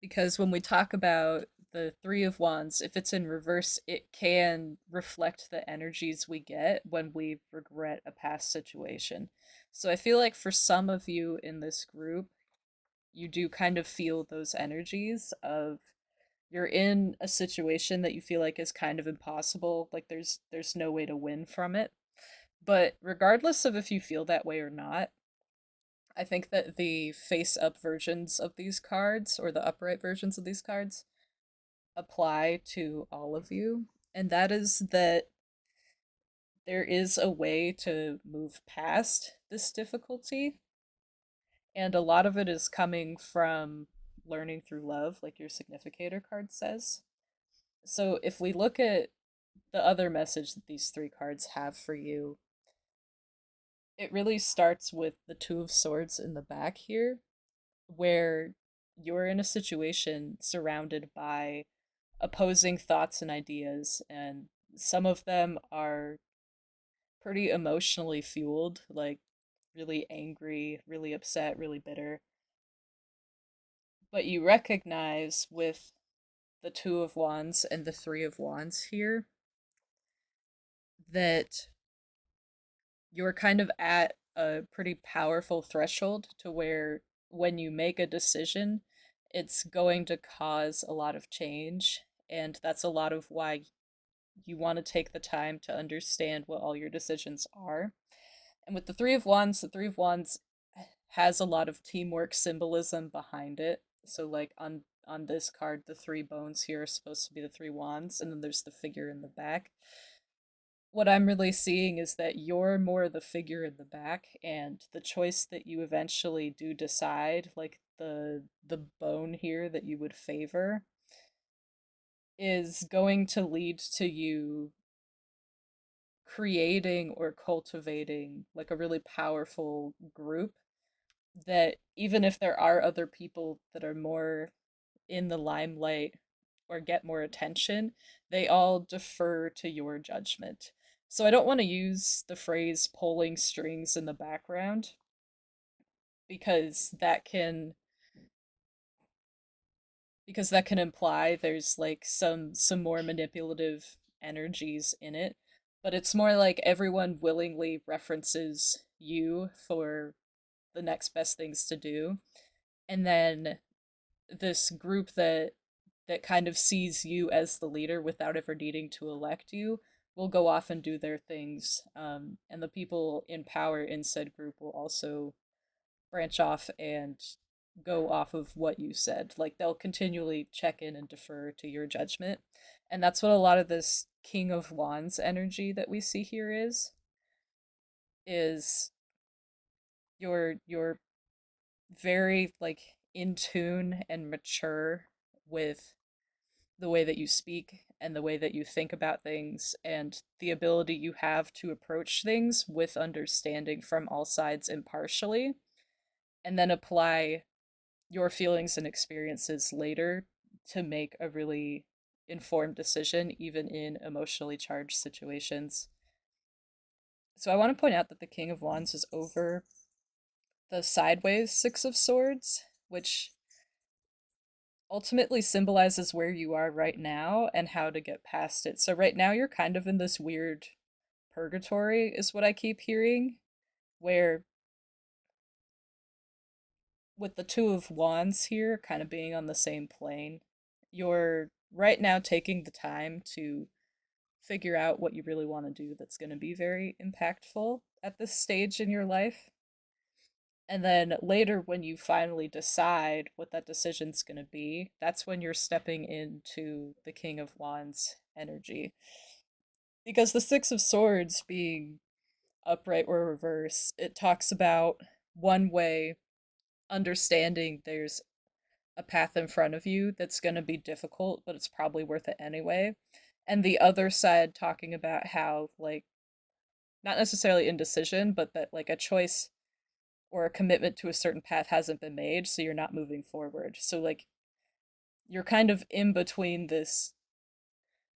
Because when we talk about the Three of Wands, if it's in reverse, it can reflect the energies we get when we regret a past situation. So I feel like for some of you in this group, you do kind of feel those energies of you're in a situation that you feel like is kind of impossible, like there's no way to win from it. But regardless of if you feel that way or not, I think that the face up versions of these cards or the upright versions of these cards apply to all of you. And that is that there is a way to move past this difficulty. And a lot of it is coming from learning through love, like your significator card says. So if we look at the other message that these three cards have for you, it really starts with the Two of Swords in the back here, where you're in a situation surrounded by opposing thoughts and ideas, and some of them are pretty emotionally fueled, like really angry, really upset, really bitter. But you recognize with the Two of Wands and the Three of Wands here that you're kind of at a pretty powerful threshold to where when you make a decision, it's going to cause a lot of change. And that's a lot of why you want to take the time to understand what all your decisions are. And with the Three of Wands has a lot of teamwork symbolism behind it. So like on this card, the three bones here are supposed to be the three wands, and then there's the figure in the back. What I'm really seeing is that you're more the figure in the back, and the choice that you eventually do decide, like the bone here that you would favor, is going to lead to you creating or cultivating like a really powerful group that even if there are other people that are more in the limelight or get more attention, they all defer to your judgment. So I don't want to use the phrase pulling strings in the background because that can imply there's like some more manipulative energies in it, but it's more like everyone willingly references you for the next best things to do, and then this group that kind of sees you as the leader without ever needing to elect you will go off and do their things, and the people in power in said group will also branch off and go off of what you said. Like they'll continually check in and defer to your judgment. And that's what a lot of this King of Wands energy that we see here is you're very like in tune and mature with the way that you speak and the way that you think about things and the ability you have to approach things with understanding from all sides impartially, and then apply your feelings and experiences later to make a really informed decision, even in emotionally charged situations. So I want to point out that the King of Wands is over the sideways Six of Swords, which ultimately symbolizes where you are right now and how to get past it. So right now you're kind of in this weird purgatory is what I keep hearing, where with the Two of Wands here kind of being on the same plane, you're right now taking the time to figure out what you really want to do that's going to be very impactful at this stage in your life. And then later, when you finally decide what that decision's going to be, that's when you're stepping into the King of Wands energy. Because the Six of Swords being upright or reverse, it talks about one way understanding there's a path in front of you that's going to be difficult, but it's probably worth it anyway. And the other side talking about how, like, not necessarily indecision, but that, like, a choice or a commitment to a certain path hasn't been made, so you're not moving forward. So, like, you're kind of in between this,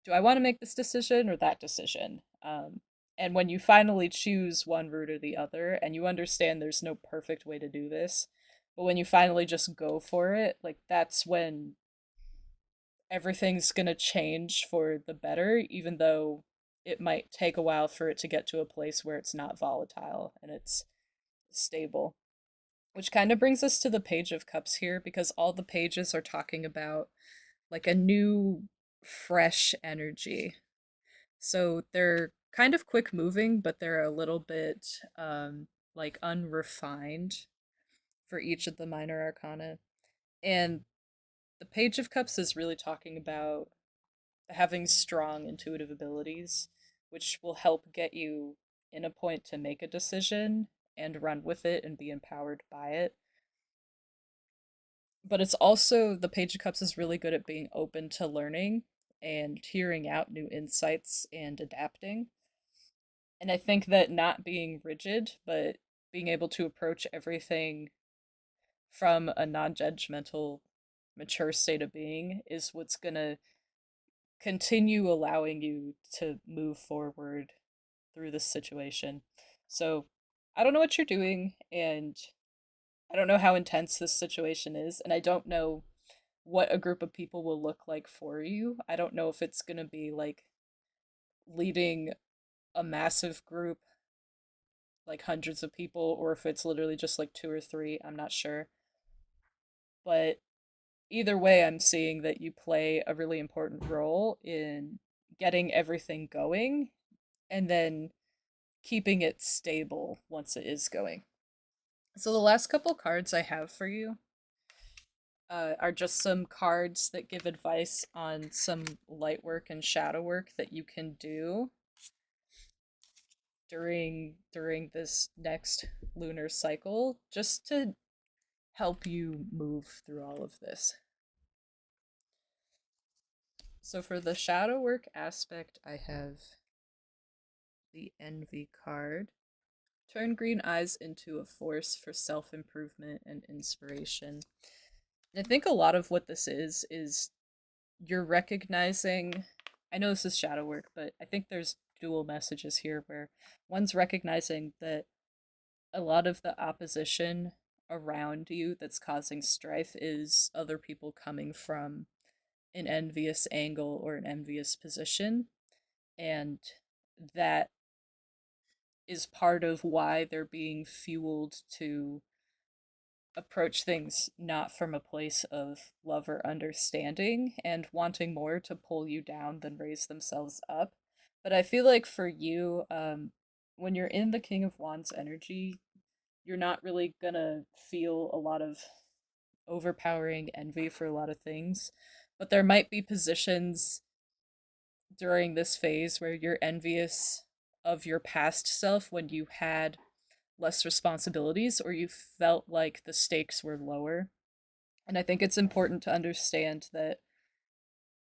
do I want to make this decision or that decision? And when you finally choose one route or the other, and you understand there's no perfect way to do this, but when you finally just go for it, like, that's when everything's going to change for the better, even though it might take a while for it to get to a place where it's not volatile and it's stable. Which kind of brings us to the Page of Cups here, because all the pages are talking about like a new, fresh energy. So they're kind of quick moving, but they're a little bit like unrefined for each of the minor arcana. And the Page of Cups is really talking about having strong intuitive abilities, which will help get you in a point to make a decision and run with it and be empowered by it. But it's also, the Page of Cups is really good at being open to learning and hearing out new insights and adapting. And I think that not being rigid, but being able to approach everything from a non judgmental, mature state of being is what's going to continue allowing you to move forward through this situation. So I don't know what you're doing, and I don't know how intense this situation is, and I don't know what a group of people will look like for you. I don't know if it's going to be like leading a massive group, like hundreds of people, or if it's literally just like two or three. I'm not sure. But either way, I'm seeing that you play a really important role in getting everything going and then keeping it stable once it is going. So the last couple cards I have for you are just some cards that give advice on some light work and shadow work that you can do during this next lunar cycle, just to help you move through all of this. So for the shadow work aspect, I have the Envy card. Turn green eyes into a force for self-improvement and inspiration. And I think a lot of what this is you're recognizing, I know this is shadow work, but I think there's dual messages here where one's recognizing that a lot of the opposition around you that's causing strife is other people coming from an envious angle or an envious position, and that is part of why they're being fueled to approach things not from a place of love or understanding and wanting more to pull you down than raise themselves up. But I feel like for you, when you're in the King of Wands energy, you're not really gonna feel a lot of overpowering envy for a lot of things. But there might be positions during this phase where you're envious of your past self when you had less responsibilities or you felt like the stakes were lower. And I think it's important to understand that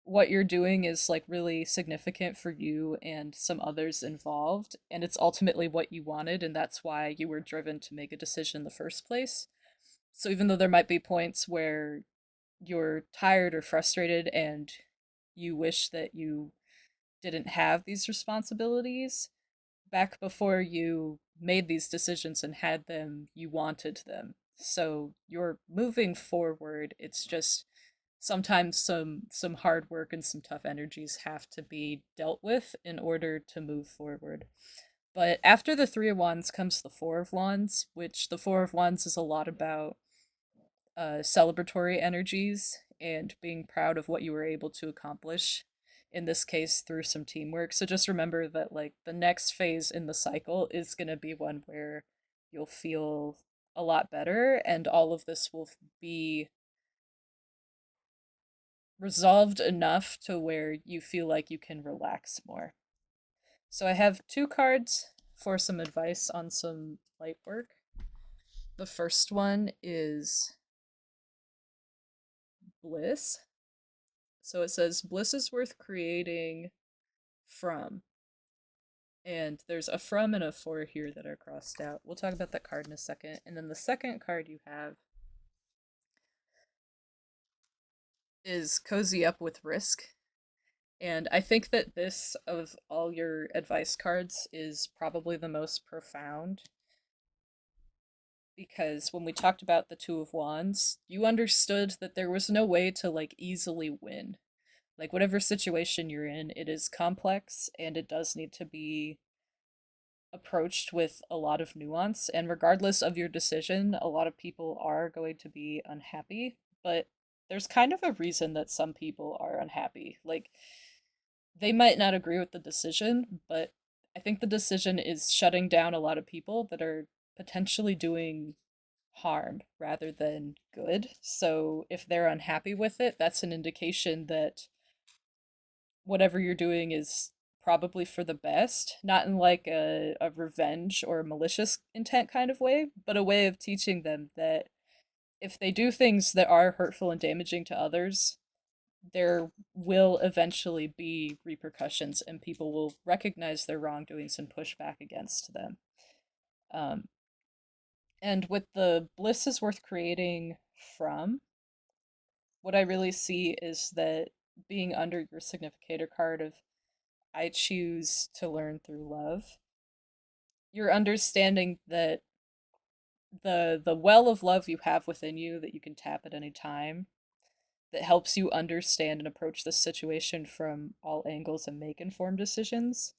what you're doing is like really significant for you and some others involved, and it's ultimately what you wanted, and that's why you were driven to make a decision in the first place. So even though there might be points where you're tired or frustrated and you wish that you didn't have these responsibilities, back before you made these decisions and had them, you wanted them. So you're moving forward. It's just sometimes some hard work and some tough energies have to be dealt with in order to move forward. But after the 3 of Wands comes the 4 of Wands, which the 4 of Wands is a lot about celebratory energies and being proud of what you were able to accomplish, in this case through some teamwork. So just remember that like the next phase in the cycle is going to be one where you'll feel a lot better, and all of this will be resolved enough to where you feel like you can relax more. So I have 2 cards for some advice on some light work. The first one is bliss. So it says bliss is worth creating from. And there's a from and a for here that are crossed out. We'll talk about that card in a second. And then the second card you have is cozy up with risk. And I think that this, of all your advice cards, is probably the most profound, because when we talked about the Two of Wands, you understood that there was no way to like easily win. Like whatever situation you're in, it is complex and it does need to be approached with a lot of nuance. And regardless of your decision, a lot of people are going to be unhappy, but there's kind of a reason that some people are unhappy. Like they might not agree with the decision, but I think the decision is shutting down a lot of people that are potentially doing harm rather than good. So if they're unhappy with it, that's an indication that whatever you're doing is probably for the best, not in like a revenge or a malicious intent kind of way, but a way of teaching them that if they do things that are hurtful and damaging to others, there will eventually be repercussions and people will recognize their wrongdoings and push back against them. Um, and with the bliss is worth creating from, what I really see is that being under your significator card of I choose to learn through love, you're understanding that the well of love you have within you that you can tap at any time, that helps you understand and approach this situation from all angles and make informed decisions.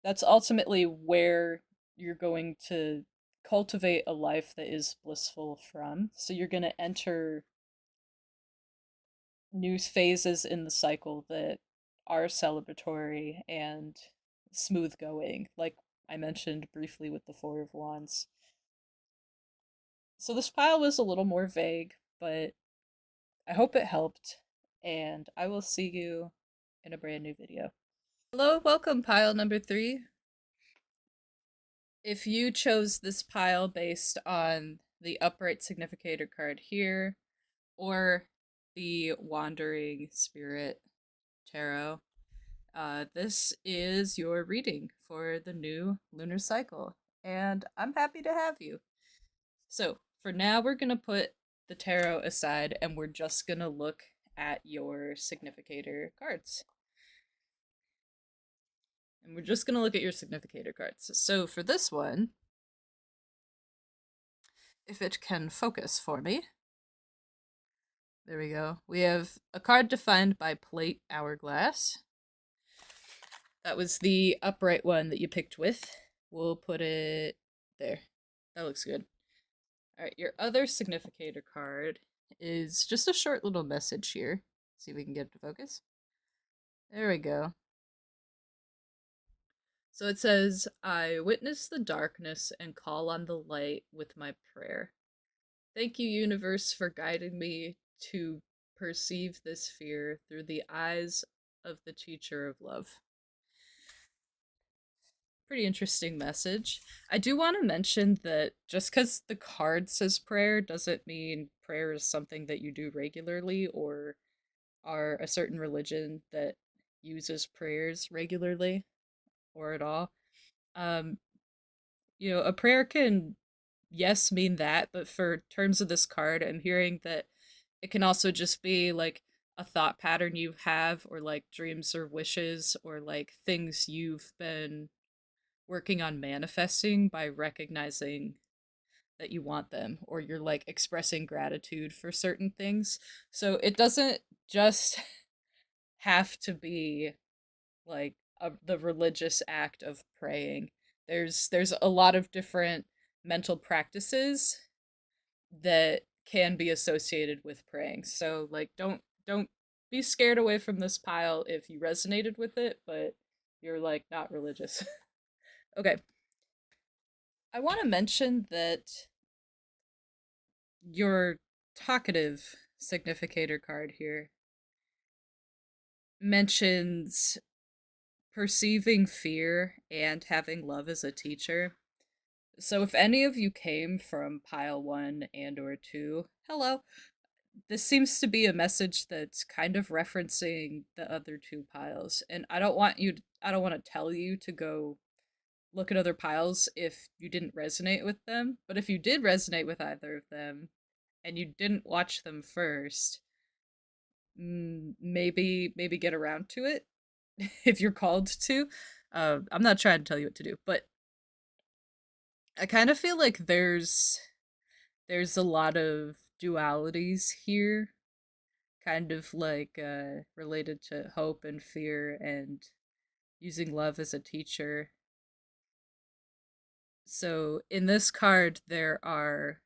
That's ultimately where you're going to cultivate a life that is blissful from. So you're going to enter new phases in the cycle that are celebratory and smooth going, like I mentioned briefly with the Four of Wands. So this pile was a little more vague, but I hope it helped, and I will see you in a brand new video. Hello, welcome, pile number 3. If you chose this pile based on the upright significator card here, or the Wandering Spirit Tarot, this is your reading for the new lunar cycle, and I'm happy to have you. So, for now, we're going to put the tarot aside and we're just going to look at your significator cards. And we're just going to look at your significator cards. So, for this one, if it can focus for me, there we go. We have a card defined by plate hourglass. That was the upright one that you picked with. We'll put it there. That looks good. Alright, your other significator card is just a short little message here. See if we can get it to focus. There we go. So it says, I witness the darkness and call on the light with my prayer. Thank you, universe, for guiding me to perceive this fear through the eyes of the teacher of love. Pretty interesting message. I do want to mention that just because the card says prayer doesn't mean prayer is something that you do regularly or are a certain religion that uses prayers regularly or at all. Um, a prayer can, yes, mean that, but for terms of this card, I'm hearing that it can also just be like a thought pattern you have, or like dreams or wishes, or like things you've been working on manifesting by recognizing that you want them, or you're like expressing gratitude for certain things. So it doesn't just have to be like the religious act of praying. There's a lot of different mental practices that can be associated with praying. So like don't be scared away from this pile if you resonated with it, but you're like not religious. Okay. I want to mention that your talkative significator card here mentions perceiving fear and having love as a teacher. So if any of you came from pile 1 and or 2, hello. This seems to be a message that's kind of referencing the other two piles. And I don't want to tell you to go look at other piles if you didn't resonate with them, but if you did resonate with either of them and you didn't watch them first, maybe get around to it if you're called to. I'm not trying to tell you what to do, but I kind of feel like there's a lot of dualities here, kind of like related to hope and fear and using love as a teacher. So in this card, there are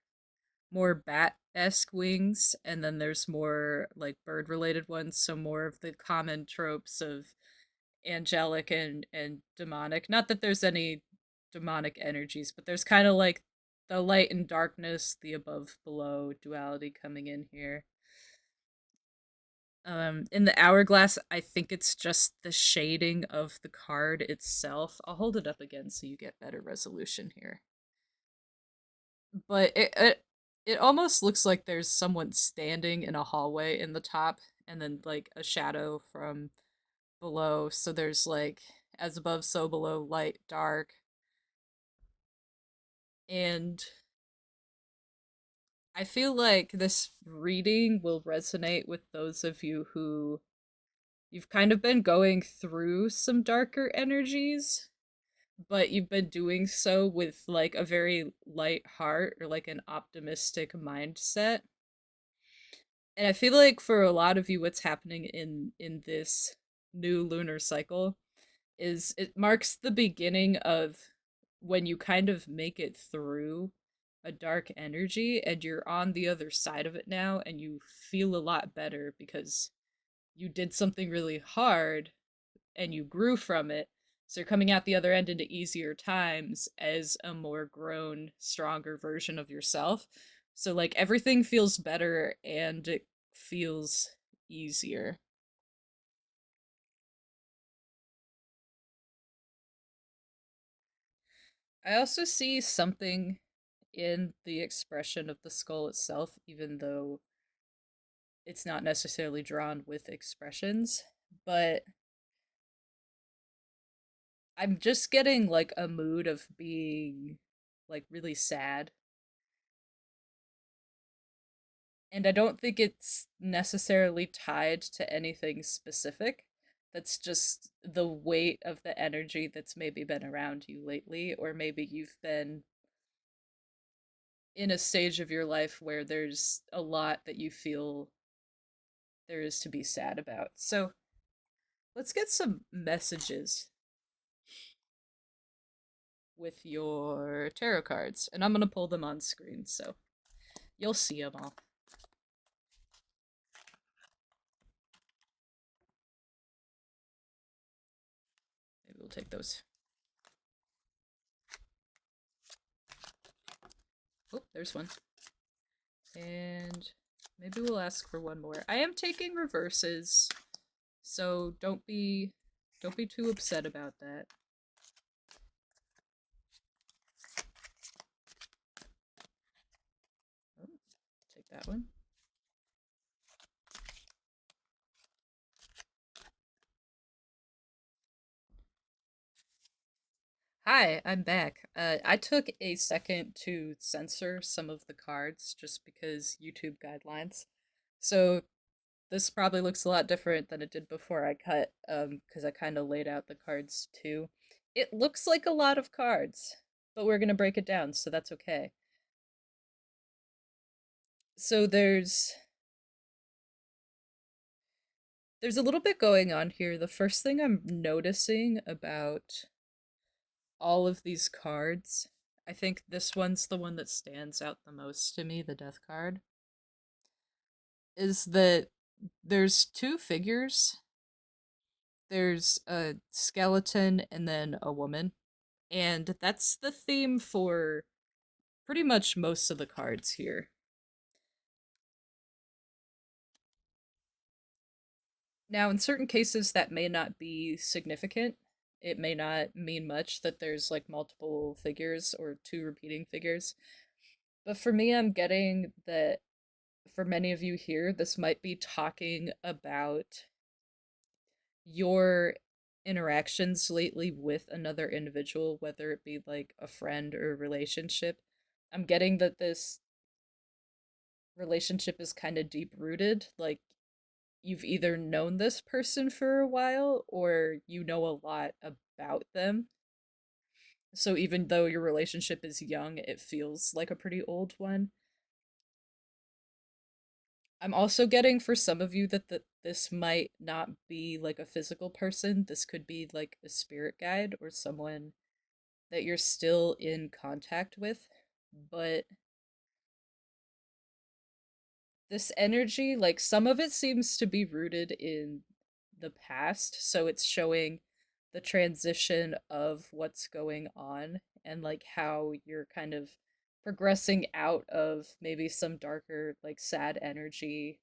more bat-esque wings, and then there's more like bird-related ones. So more of the common tropes of angelic and demonic. Not that there's any demonic energies, but there's kind of like the light and darkness, the above below duality coming in here. In the hourglass, I think it's just the shading of the card itself. I'll hold it up again so you get better resolution here. But it almost looks like there's someone standing in a hallway in the top, and then like a shadow from below. So there's like as above, so below, light, dark. And I feel like this reading will resonate with those of you who you've kind of been going through some darker energies, but you've been doing so with like a very light heart or like an optimistic mindset. And I feel like for a lot of you what's happening in this new lunar cycle is it marks the beginning of when you kind of make it through a dark energy and you're on the other side of it now and you feel a lot better because you did something really hard and you grew from it. So you're coming out the other end into easier times as a more grown, stronger version of yourself. So like everything feels better and it feels easier. I also see something in the expression of the skull itself, even though it's not necessarily drawn with expressions. But I'm just getting like a mood of being like really sad. And I don't think it's necessarily tied to anything specific. That's just the weight of the energy that's maybe been around you lately, or maybe you've been in a stage of your life where there's a lot that you feel there is to be sad about. So let's get some messages with your tarot cards, and I'm going to pull them on screen so you'll see them all. Maybe we'll take those. Oh, there's one. And maybe we'll ask for one more. I am taking reverses, so don't be too upset about that. Oh, take That one. Hi, I'm back. I took a second to censor some of the cards just because YouTube guidelines. So this probably looks a lot different than it did before I cut, because I kind of laid out the cards too. It looks like a lot of cards, but we're gonna break it down, so that's okay. So there's a little bit going on here. The first thing I'm noticing about all of these cards, I think this one's the one that stands out the most to me, the death card, is that there's two figures. There's a skeleton and then a woman. And that's the theme for pretty much most of the cards here. Now, in certain cases, that may not be significant. It may not mean much that there's like multiple figures or two repeating figures. But for me, I'm getting that for many of you here, this might be talking about your interactions lately with another individual, whether it be like a friend or a relationship. I'm getting that this relationship is kind of deep rooted. Like, you've either known this person for a while or you know a lot about them. So even though your relationship is young, it feels like a pretty old one. I'm also getting for some of you that this might not be like a physical person. This could be like a spirit guide or someone that you're still in contact with. But this energy, like some of it seems to be rooted in the past. So it's showing the transition of what's going on and like how you're kind of progressing out of maybe some darker, like sad energy.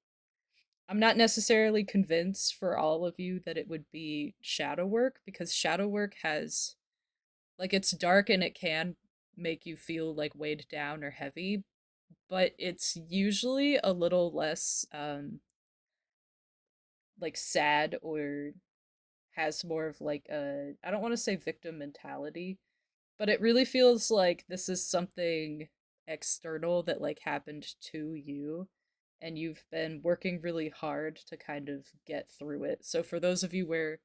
I'm not necessarily convinced for all of you that it would be shadow work because shadow work has, like, it's dark and it can make you feel like weighed down or heavy, but it's usually a little less like sad or has more of like a, I don't want to say victim mentality, but it really feels like this is something external that like happened to you and you've been working really hard to kind of get through it. So for those of you where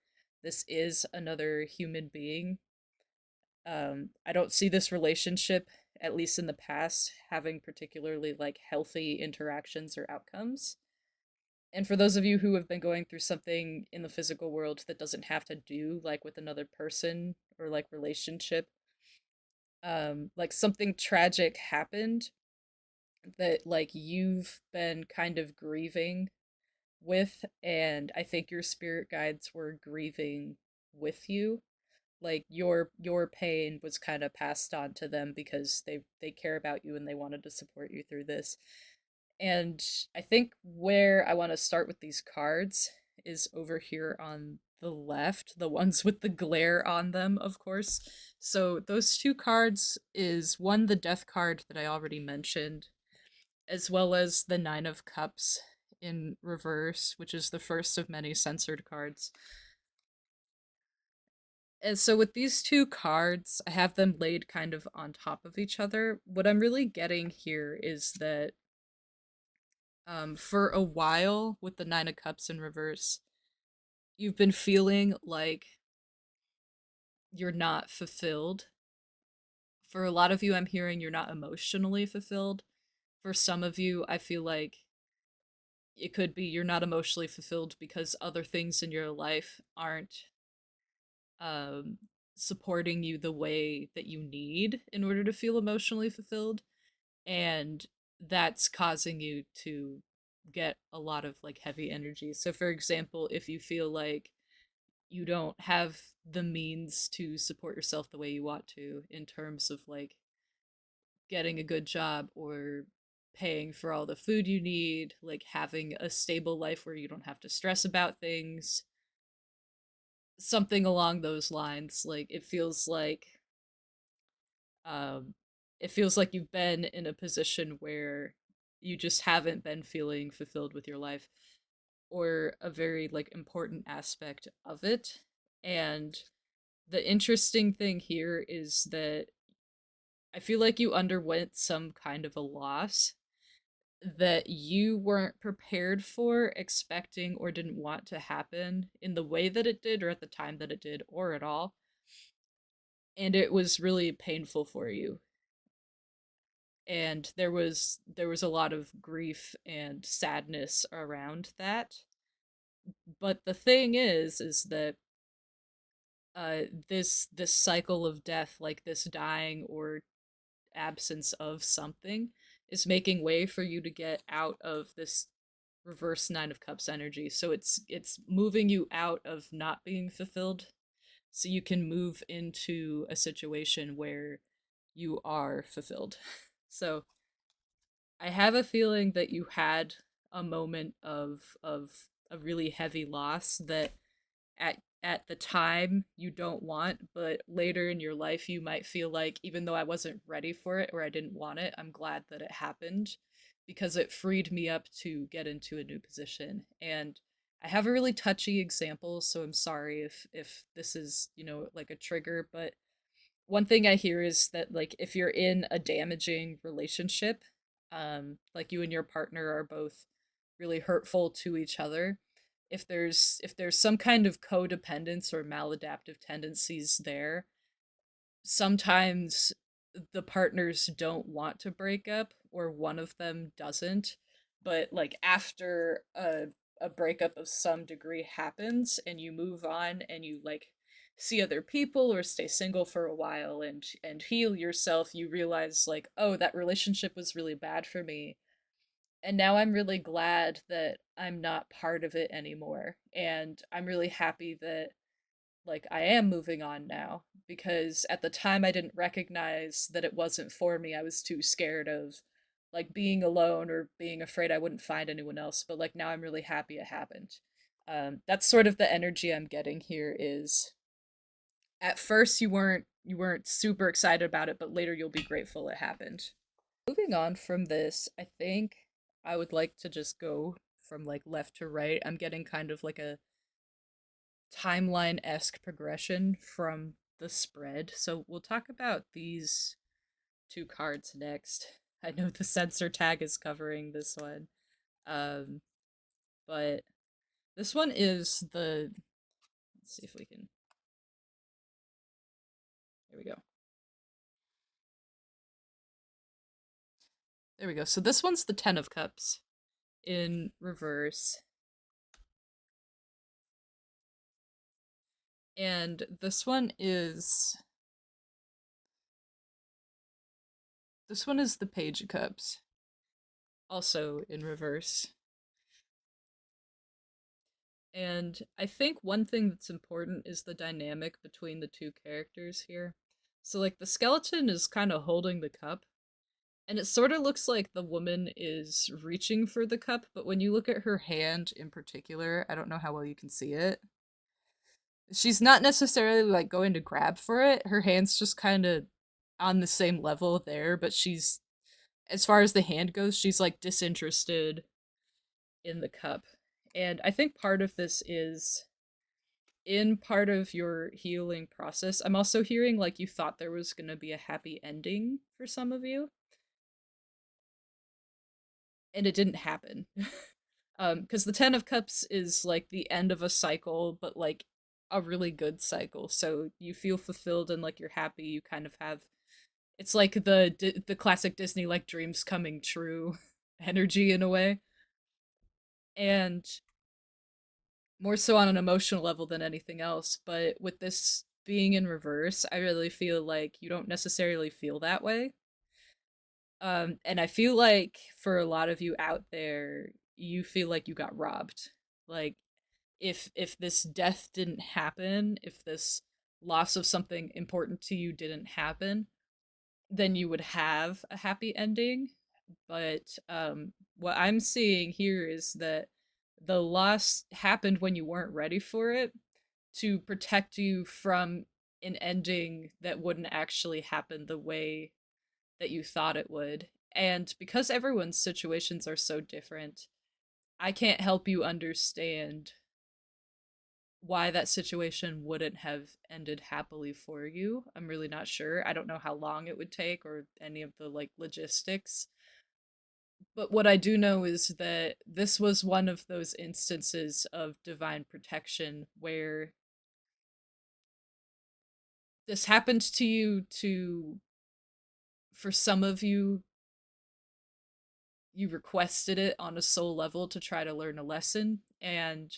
this is another human being, I don't see this relationship, at least in the past, having particularly like healthy interactions or outcomes. And for those of you who have been going through something in the physical world that doesn't have to do like with another person or like relationship, like something tragic happened that like you've been kind of grieving with, and I think your spirit guides were grieving with you. Like your pain was kind of passed on to them because they care about you and they wanted to support you through this. And I think where I want to start with these cards is over here on the left, the ones with the glare on them, of course. So those two cards is one, the death card that I already mentioned, as well as the Nine of Cups in reverse, which is the first of many censored cards. And so with these two cards, I have them laid kind of on top of each other. What I'm really getting here is that for a while with the Nine of Cups in reverse, you've been feeling like you're not fulfilled. For a lot of you, I'm hearing you're not emotionally fulfilled. For some of you, I feel like it could be you're not emotionally fulfilled because other things in your life aren't um, supporting you the way that you need in order to feel emotionally fulfilled. And that's causing you to get a lot of like heavy energy. So, for example, if you feel like you don't have the means to support yourself the way you want to in terms of like getting a good job or paying for all the food you need, like having a stable life where you don't have to stress about things, something along those lines. Like um it feels like you've been in a position where you just haven't been feeling fulfilled with your life or a very like important aspect of it. And the interesting thing here is that I feel like you underwent some kind of a loss that you weren't prepared for, expecting, or didn't want to happen in the way that it did, or at the time that it did, or at all. And it was really painful for you. And there was a lot of grief and sadness around that. But the thing is that this cycle of death, like this dying or absence of something, is making way for you to get out of this reverse Nine of Cups energy. So it's moving you out of not being fulfilled, so you can move into a situation where you are fulfilled. So I have a feeling that you had a moment of a really heavy loss that at the time you don't want, but later in your life you might feel like, even though I wasn't ready for it or I didn't want it, I'm glad that it happened because it freed me up to get into a new position. And I have a really touchy example, so I'm sorry if this is, like a trigger, but one thing I hear is that like if you're in a damaging relationship, like you and your partner are both really hurtful to each other, if there's some kind of codependence or maladaptive tendencies there, sometimes the partners don't want to break up or one of them doesn't, but like after a breakup of some degree happens and you move on and you like see other people or stay single for a while and heal yourself, you realize like, oh, that relationship was really bad for me, and now I'm really glad that I'm not part of it anymore, and I'm really happy that like I am moving on now, because at the time I didn't recognize that it wasn't for me. I was too scared of like being alone or being afraid I wouldn't find anyone else, but like now I'm really happy it happened. That's sort of the energy I'm getting here. Is at first you weren't super excited about it, but later you'll be grateful it happened. Moving on from this, I think I would like to just go from like left to right. I'm getting kind of like a timeline-esque progression from the spread. So we'll talk about these two cards next. I know the censor tag is covering this one. Um, but this one is the, let's see if we can, there we go. There we go. So this one's the Ten of Cups in reverse. And this one is the Page of Cups, also in reverse. And I think one thing that's important is the dynamic between the two characters here. So, like, the skeleton is kind of holding the cup, and it sort of looks like the woman is reaching for the cup, but when you look at her hand in particular, I don't know how well you can see it. She's not necessarily like going to grab for it. Her hand's just kind of on the same level there, but she's, as far as the hand goes, she's like disinterested in the cup. And I think part of this is in part of your healing process. I'm also hearing like you thought there was going to be a happy ending for some of you, and it didn't happen. Because the 10 of Cups is like the end of a cycle, but like a really good cycle. So you feel fulfilled and like you're happy. You kind of have, it's like the classic Disney like dreams coming true energy in a way. And more so on an emotional level than anything else. But with this being in reverse, I really feel like you don't necessarily feel that way. And I feel like for a lot of you out there, you feel like you got robbed. Like if this death didn't happen, if this loss of something important to you didn't happen, then you would have a happy ending. But what I'm seeing here is that the loss happened when you weren't ready for it, to protect you from an ending that wouldn't actually happen the way that you thought it would. And because everyone's situations are so different, I can't help you understand why that situation wouldn't have ended happily for you. I'm really not sure. I don't know how long it would take or any of the like logistics. But what I do know is that this was one of those instances of divine protection where this happened to you to, for some of you, you requested it on a soul level to try to learn a lesson, and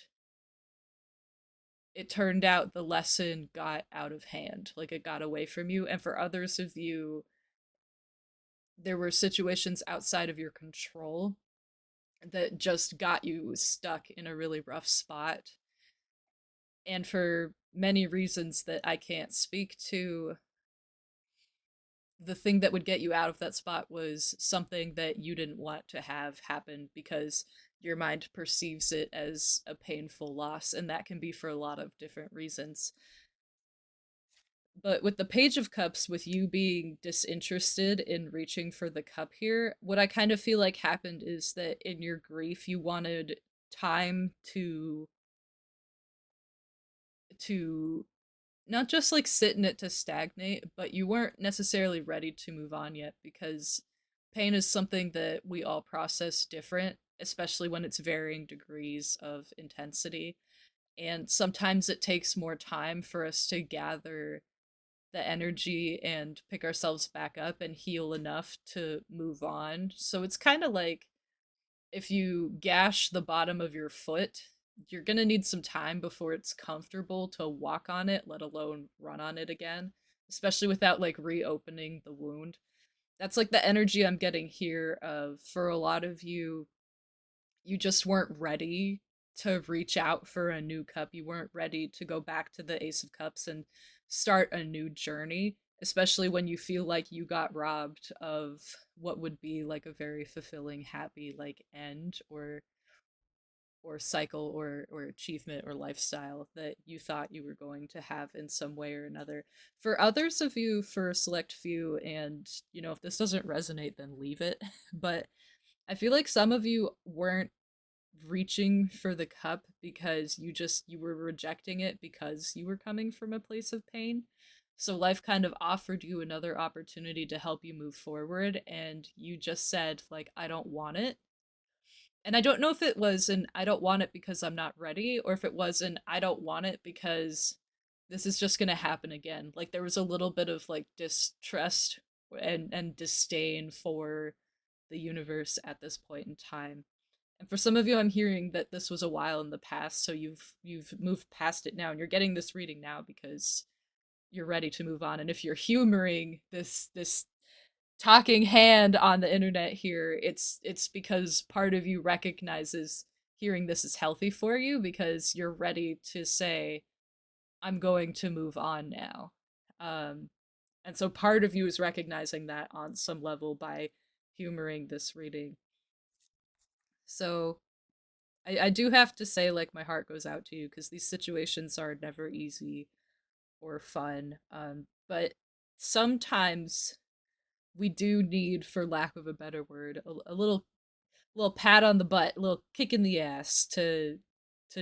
it turned out the lesson got out of hand, like it got away from you. And for others of you, there were situations outside of your control that just got you stuck in a really rough spot. And for many reasons that I can't speak to, the thing that would get you out of that spot was something that you didn't want to have happen because your mind perceives it as a painful loss, and that can be for a lot of different reasons. But with the Page of Cups, with you being disinterested in reaching for the cup here, what I kind of feel like happened is that in your grief, you wanted time to not just like sit in it to stagnate, but you weren't necessarily ready to move on yet because pain is something that we all process different, especially when it's varying degrees of intensity. And sometimes it takes more time for us to gather the energy and pick ourselves back up and heal enough to move on. So it's kind of like if you gash the bottom of your foot, you're going to need some time before it's comfortable to walk on it, let alone run on it again, especially without like reopening the wound. That's like the energy I'm getting here of for a lot of you, you just weren't ready to reach out for a new cup. You weren't ready to go back to the Ace of Cups and start a new journey, especially when you feel like you got robbed of what would be like a very fulfilling, happy like end or cycle or achievement or lifestyle that you thought you were going to have in some way or another. For others of you, for a select few, and you know, if this doesn't resonate, then leave it. But I feel like some of you weren't reaching for the cup because you were rejecting it because you were coming from a place of pain. So life kind of offered you another opportunity to help you move forward, and you just said like, I don't want it. And I don't know if it was an I don't want it because I'm not ready, or if it was an I don't want it because this is just going to happen again. Like there was a little bit of like distrust and disdain for the universe at this point in time. And for some of you, I'm hearing that this was a while in the past, so you've moved past it now, and you're getting this reading now because you're ready to move on. And if you're humoring this talking hand on the internet here, it's because part of you recognizes hearing this is healthy for you because you're ready to say, I'm going to move on now. Um, and so part of you is recognizing that on some level by humoring this reading. So I do have to say, like, my heart goes out to you because these situations are never easy or fun. But sometimes we do need, for lack of a better word, a little pat on the butt, a little kick in the ass to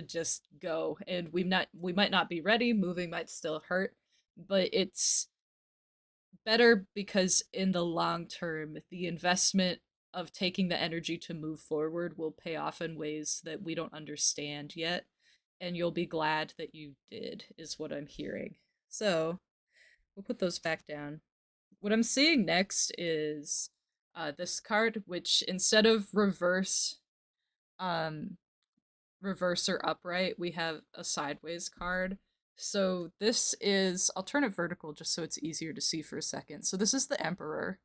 just go. And we might not be ready. Moving might still hurt, but it's better because in the long term, the investment of taking the energy to move forward will pay off in ways that we don't understand yet. And you'll be glad that you did, is what I'm hearing. So we'll put those back down. What I'm seeing next is this card, which instead of um, reverse or upright, we have a sideways card. So this is, I'll turn it vertical just so it's easier to see for a second. So this is the Emperor.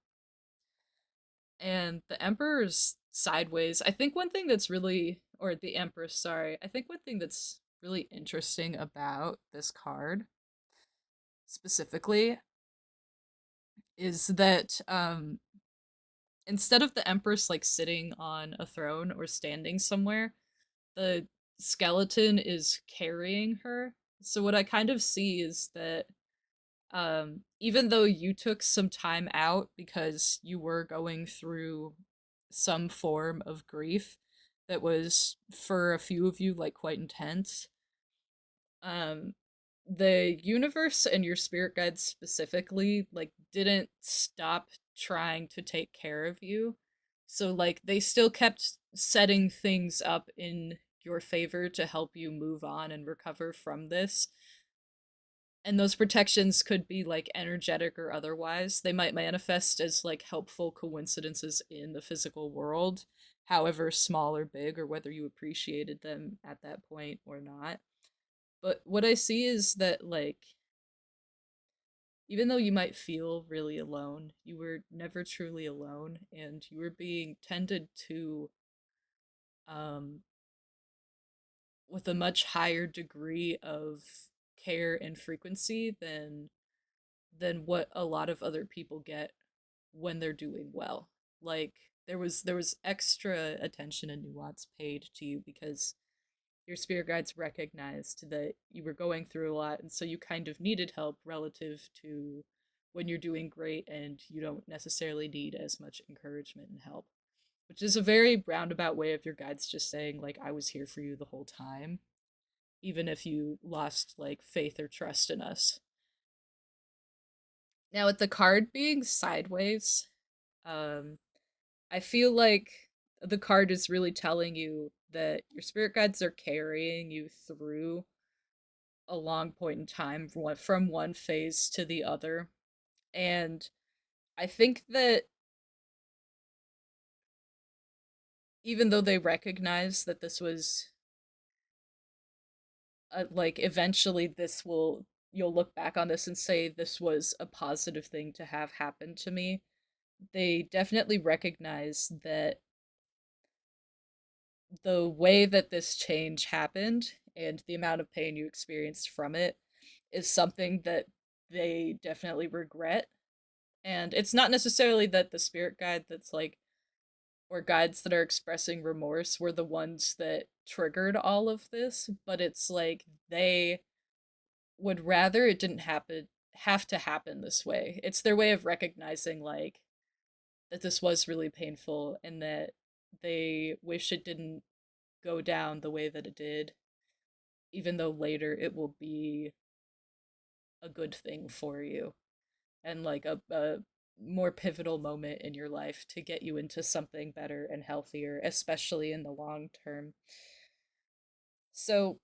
And the Emperor's sideways. I think one thing that's really, or the Empress, sorry. I think one thing that's really interesting about this card specifically is that instead of the Empress like sitting on a throne or standing somewhere, the skeleton is carrying her. So what I kind of see is that Even though you took some time out because you were going through some form of grief that was for a few of you like quite intense, um the universe and your spirit guides specifically like didn't stop trying to take care of you. So like they still kept setting things up in your favor to help you move on and recover from this. And those protections could be like energetic or otherwise. They might manifest as like helpful coincidences in the physical world, however small or big, or whether you appreciated them at that point or not. But what I see is that, like, even though you might feel really alone, you were never truly alone, and you were being tended to um, with a much higher degree of care and frequency than what a lot of other people get when they're doing well. Like there was extra attention and nuance paid to you because your spirit guides recognized that you were going through a lot and so you kind of needed help relative to when you're doing great and you don't necessarily need as much encouragement and help, which is a very roundabout way of your guides just saying like I was here for you the whole time even if you lost like faith or trust in us. Now with the card being sideways, um I feel like the card is really telling you that your spirit guides are carrying you through a long point in time from one phase to the other. And I think that even though they recognize that this was like eventually this will you'll look back on this and say this was a positive thing to have happened to me, they definitely recognize that the way that this change happened and the amount of pain you experienced from it is something that they definitely regret. And it's not necessarily that the spirit guide that's like, or guides that are expressing remorse were the ones that triggered all of this, but it's like they would rather it didn't have to happen this way. It's their way of recognizing like that this was really painful and that they wish it didn't go down the way that it did, even though later it will be a good thing for you and like a more pivotal moment in your life to get you into something better and healthier, especially in the long term. So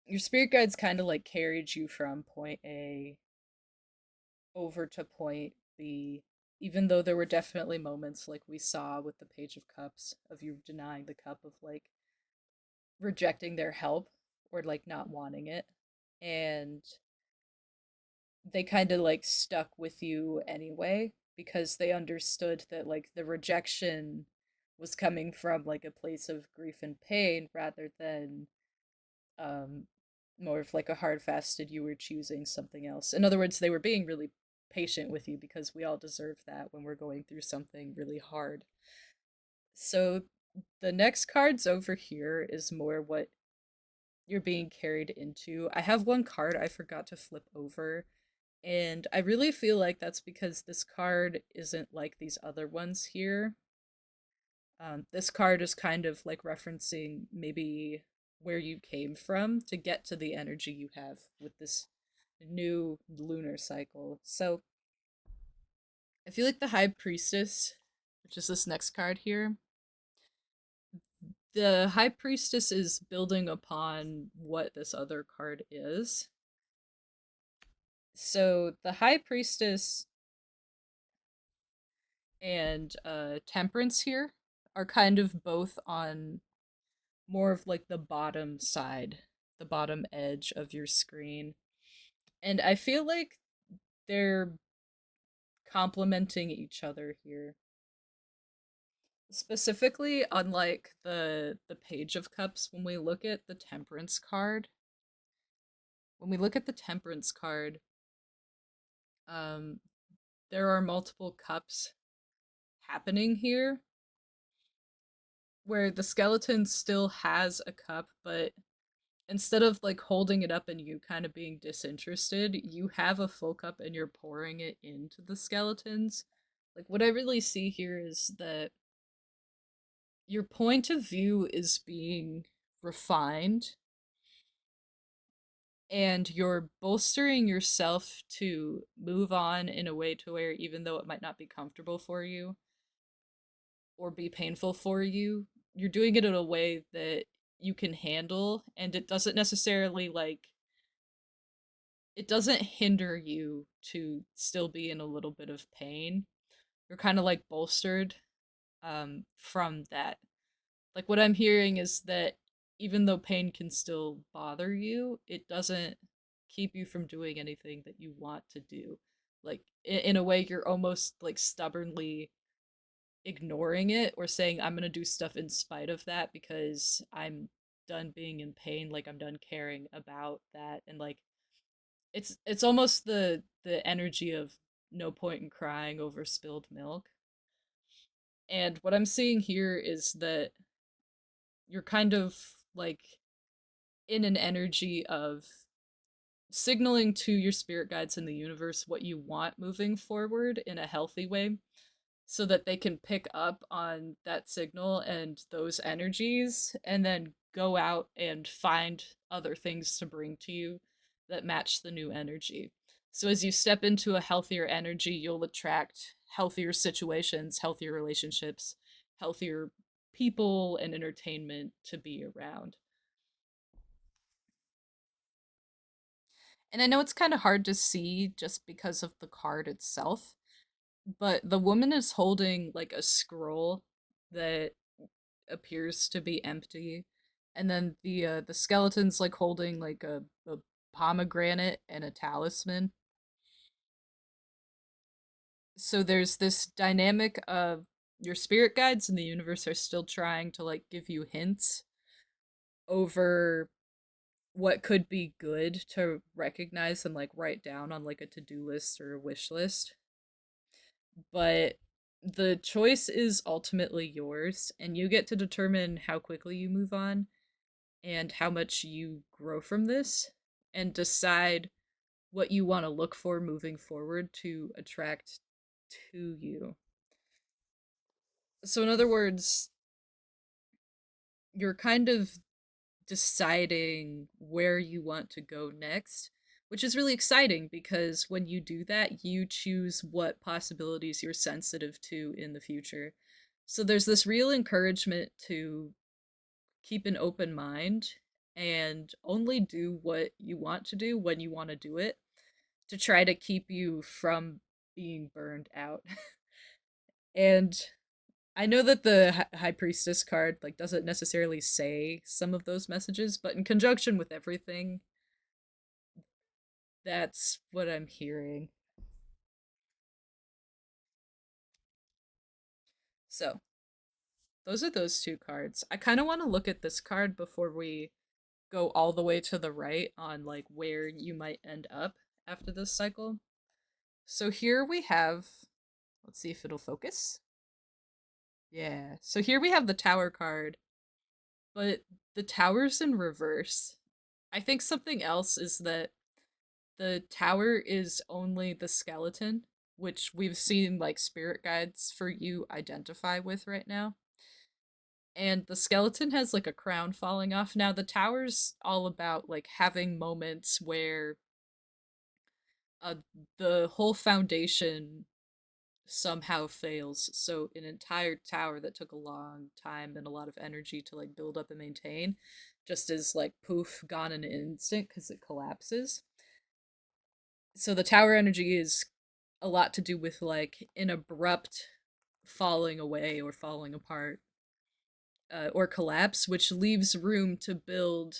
your spirit guides kind of like carried you from point A over to point B, even though there were definitely moments like we saw with the Page of Cups of you denying the cup of like rejecting their help or like not wanting it. And they kind of like stuck with you anyway because they understood that like the rejection was coming from like a place of grief and pain rather than um more of like a hard fasted you were choosing something else. In other words, they were being really patient with you because we all deserve that when we're going through something really hard. So the next cards over here is more what you're being carried into. I have one card I forgot to flip over. And I really feel like that's because this card isn't like these other ones here. This card is kind of like referencing maybe where you came from to get to the energy you have with this new lunar cycle. So I feel like the High Priestess, which is this next card here, the High Priestess is building upon what this other card is. So the High Priestess and Temperance here are kind of both on more of like the bottom side, the bottom edge of your screen. And I feel like they're complementing each other here. Specifically, unlike the Page of Cups, when we look at the Temperance card, when we look at the Temperance card, um, there are multiple cups happening here where the skeleton still has a cup, but instead of like holding it up and you kind of being disinterested, you have a full cup and you're pouring it into the skeletons. Like what I really see here is that your point of view is being refined and you're bolstering yourself to move on in a way to where even though it might not be comfortable for you or be painful for you, you're doing it in a way that you can handle and it doesn't necessarily like it doesn't hinder you to still be in a little bit of pain. You're kind of like bolstered from that. Like what I'm hearing is that even though pain can still bother you, it doesn't keep you from doing anything that you want to do. Like in a way, you're almost like stubbornly ignoring it or saying, I'm going to do stuff in spite of that because I'm done being in pain. Like I'm done caring about that. And like, it's almost the energy of no point in crying over spilled milk. And what I'm seeing here is that you're kind of like in an energy of signaling to your spirit guides in the universe what you want moving forward in a healthy way so that they can pick up on that signal and those energies and then go out and find other things to bring to you that match the new energy. So as you step into a healthier energy, you'll attract healthier situations, healthier relationships, healthier people and entertainment to be around. And I know it's kind of hard to see just because of the card itself, but the woman is holding like a scroll that appears to be empty, and then the skeleton's like holding like a pomegranate and a talisman. So there's this dynamic of your spirit guides in the universe are still trying to like give you hints over what could be good to recognize and like write down on like a to-do list or a wish list, but the choice is ultimately yours and you get to determine how quickly you move on and how much you grow from this and decide what you want to look for moving forward to attract to you. So in other words, you're kind of deciding where you want to go next, which is really exciting because when you do that, you choose what possibilities you're sensitive to in the future. So there's this real encouragement to keep an open mind and only do what you want to do when you want to do it to try to keep you from being burned out. And I know that the High Priestess card like doesn't necessarily say some of those messages, but in conjunction with everything, that's what I'm hearing. So, those are those two cards. I kind of want to look at this card before we go all the way to the right on like where you might end up after this cycle. So here we have, let's see if it'll focus. Yeah. So here we have the Tower card, but the Tower's in reverse. I think something else is that the Tower is only the skeleton, which we've seen like spirit guides for you identify with right now. And the skeleton has like a crown falling off. Now the Tower's all about like having moments where uh, the whole foundation somehow fails. So an entire tower that took a long time and a lot of energy to like build up and maintain just is like poof gone in an instant because it collapses. So the tower energy is a lot to do with like an abrupt falling away or falling apart or collapse, which leaves room to build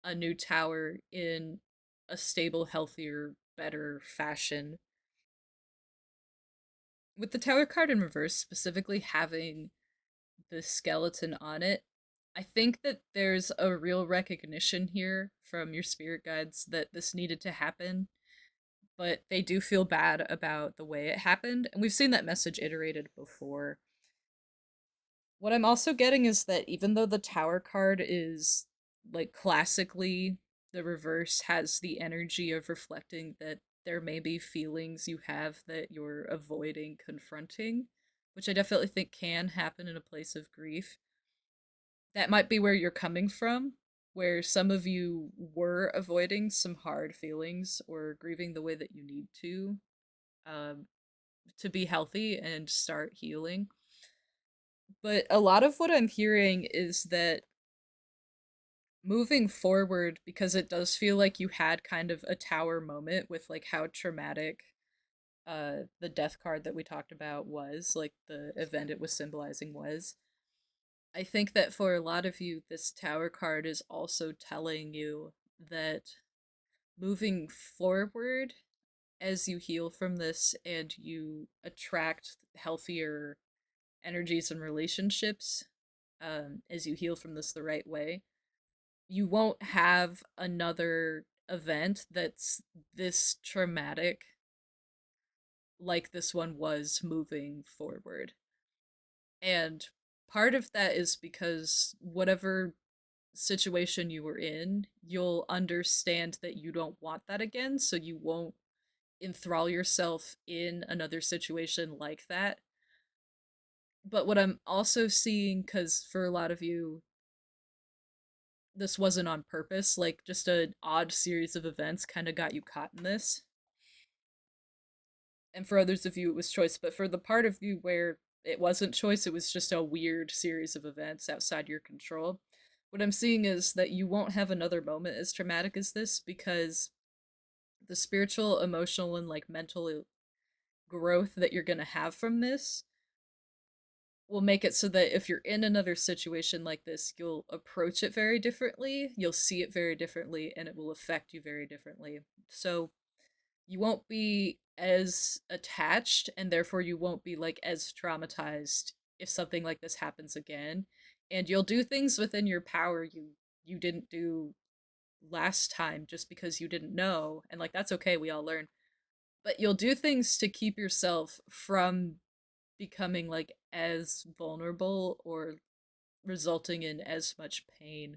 a new tower in a stable, healthier, better fashion. With the tower card in reverse, specifically having the skeleton on it, I think that there's a real recognition here from your spirit guides that this needed to happen, but they do feel bad about the way it happened. And we've seen that message iterated before. What I'm also getting is that even though the tower card is like classically the reverse has the energy of reflecting that there may be feelings you have that you're avoiding confronting, which I definitely think can happen in a place of grief. That might be where you're coming from, where some of you were avoiding some hard feelings or grieving the way that you need um, to be healthy and start healing. But a lot of what I'm hearing is that moving forward, because it does feel like you had kind of a tower moment with like how traumatic the death card that we talked about was, like the event it was symbolizing was. I think that for a lot of you, this tower card is also telling you that moving forward as you heal from this and you attract healthier energies and relationships, as you heal from this the right way, you won't have another event that's this traumatic like this one was moving forward. And part of that is because whatever situation you were in, you'll understand that you don't want that again, so you won't enthrall yourself in another situation like that. But what I'm also seeing, because for a lot of you, this wasn't on purpose, like just an odd series of events kind of got you caught in this. And for others of you, it was choice. But for the part of you where it wasn't choice, it was just a weird series of events outside your control. What I'm seeing is that you won't have another moment as traumatic as this because the spiritual, emotional, and like mental growth that you're going to have from this will make it so that if you're in another situation like this, you'll approach it very differently, you'll see it very differently, and it will affect you very differently. So you won't be as attached, and therefore you won't be like as traumatized if something like this happens again. And you'll do things within your power you didn't do last time just because you didn't know, and like that's okay, we all learn. But you'll do things to keep yourself from becoming like as vulnerable or resulting in as much pain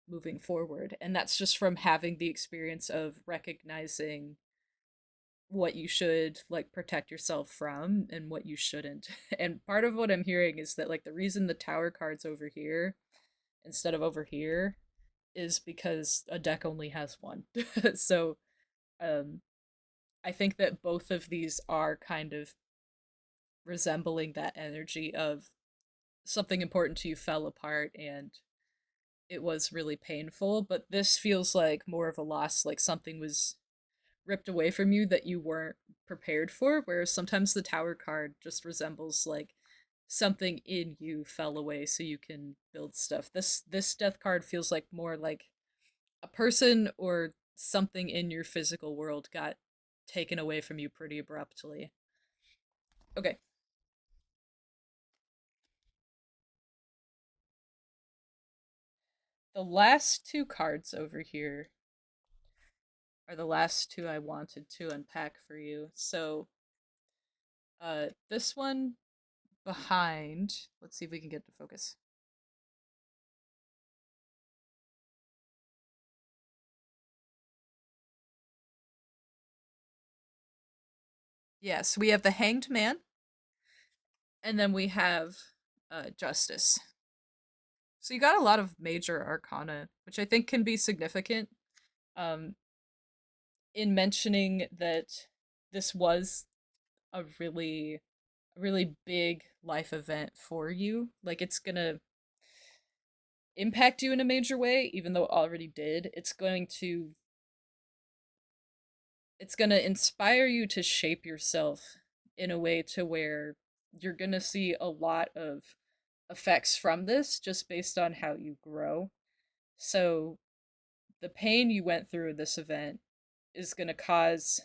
moving forward. And that's just from having the experience of recognizing what you should like protect yourself from and what you shouldn't. And part of what I'm hearing is that like the reason the tower card's over here instead of over here is because a deck only has one. So um I think that both of these are kind of resembling that energy of something important to you fell apart and it was really painful, but this feels like more of a loss, like something was ripped away from you that you weren't prepared for, whereas sometimes the tower card just resembles like something in you fell away so you can build stuff. This death card feels like more like a person or something in your physical world got taken away from you pretty abruptly. Okay. The last two cards over here are the last two I wanted to unpack for you. So, this one behind, let's see if we can get to focus. Yes, we have the Hanged Man, and then we have Justice. So you got a lot of major arcana, which I think can be significant um, in mentioning that this was a really big life event for you. Like it's gonna impact you in a major way, even though it already did. It's going to inspire you to shape yourself in a way to where you're going to see a lot of effects from this just based on how you grow. So the pain you went through this event is going to cause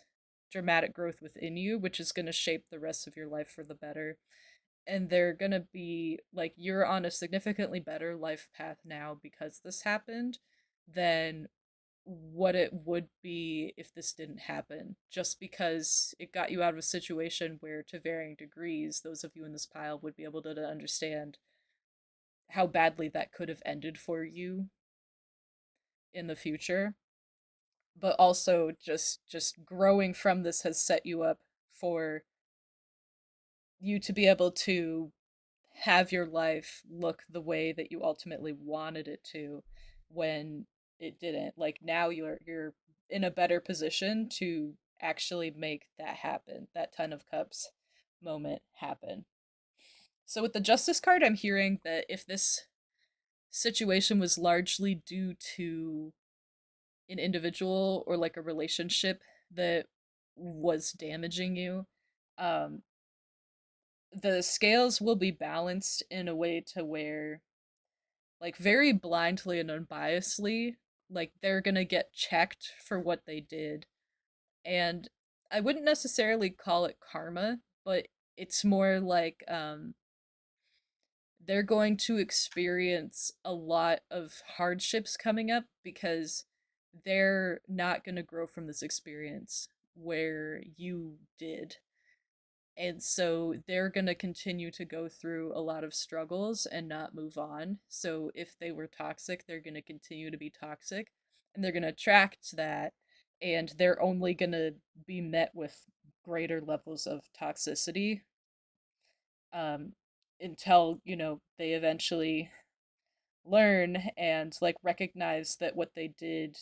dramatic growth within you, which is going to shape the rest of your life for the better. And they're going to be like, you're on a significantly better life path now because this happened than what it would be if this didn't happen, just because it got you out of a situation where, to varying degrees, those of you in this pile would be able to understand how badly that could have ended for you. in the future, but also just growing from this has set you up for you to be able to have your life look the way that you ultimately wanted it to when it didn't. Like now you're in a better position to actually make that happen, that 10 of cups moment happen. So with the justice card, I'm hearing that if this situation was largely due to an individual or like a relationship that was damaging you, um, the scales will be balanced in a way to where, like, very blindly and unbiasedly, like, they're gonna get checked for what they did. And I wouldn't necessarily call it karma, but it's more like they're going to experience a lot of hardships coming up because they're not going to grow from this experience where you did. And so they're going to continue to go through a lot of struggles and not move on. So if they were toxic, they're going to continue to be toxic and they're going to attract that. And they're only going to be met with greater levels of toxicity um, until, they eventually learn and like recognize that what they did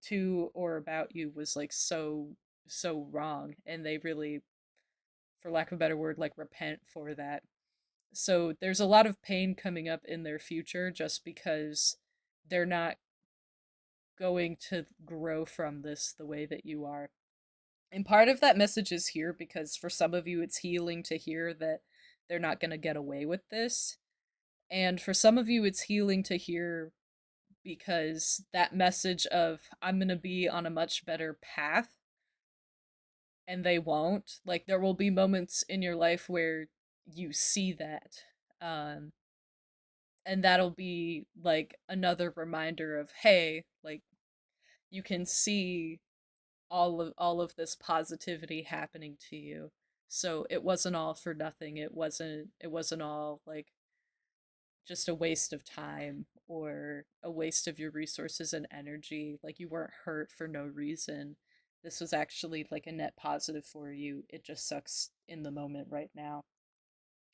to or about you was like so wrong and they really, for lack of a better word, like repent for that. So there's a lot of pain coming up in their future just because they're not going to grow from this the way that you are. And part of that message is here because for some of you it's healing to hear that they're not going to get away with this. And for some of you it's healing to hear because that message of I'm going to be on a much better path and they won't. Like there will be moments in your life where you see that. Um and that'll be like another reminder of hey, like you can see all of this positivity happening to you. So it wasn't all for nothing. It wasn't all like just a waste of time or a waste of your resources and energy. Like you weren't hurt for no reason. This was actually like a net positive for you. It just sucks in the moment right now.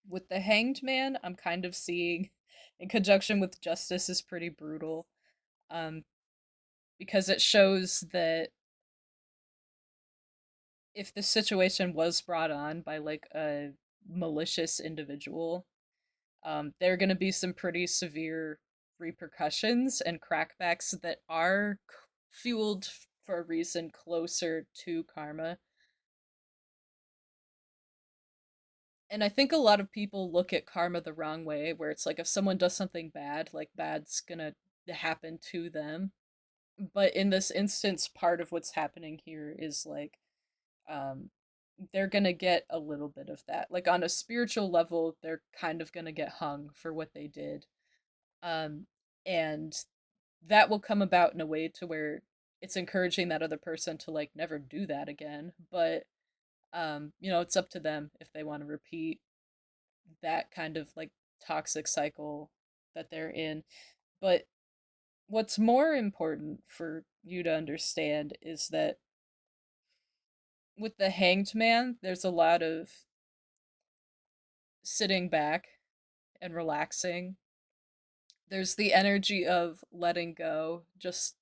With the Hanged Man, I'm kind of seeing in conjunction with Justice is pretty brutal. Um, because it shows that if the situation was brought on by like a malicious individual, there are going to be some pretty severe repercussions and crackbacks that are fueled for a reason closer to karma. And I think a lot of people look at karma the wrong way, where it's like if someone does something bad, like bad's gonna happen to them. But in this instance, part of what's happening here is like um, they're gonna get a little bit of that. Like on a spiritual level, they're kind of gonna get hung for what they did. Um, and that will come about in a way to where it's encouraging that other person to like never do that again. But it's up to them if they want to repeat that kind of like toxic cycle that they're in. But what's more important for you to understand is that with the Hanged Man, there's a lot of sitting back and relaxing. There's the energy of letting go, just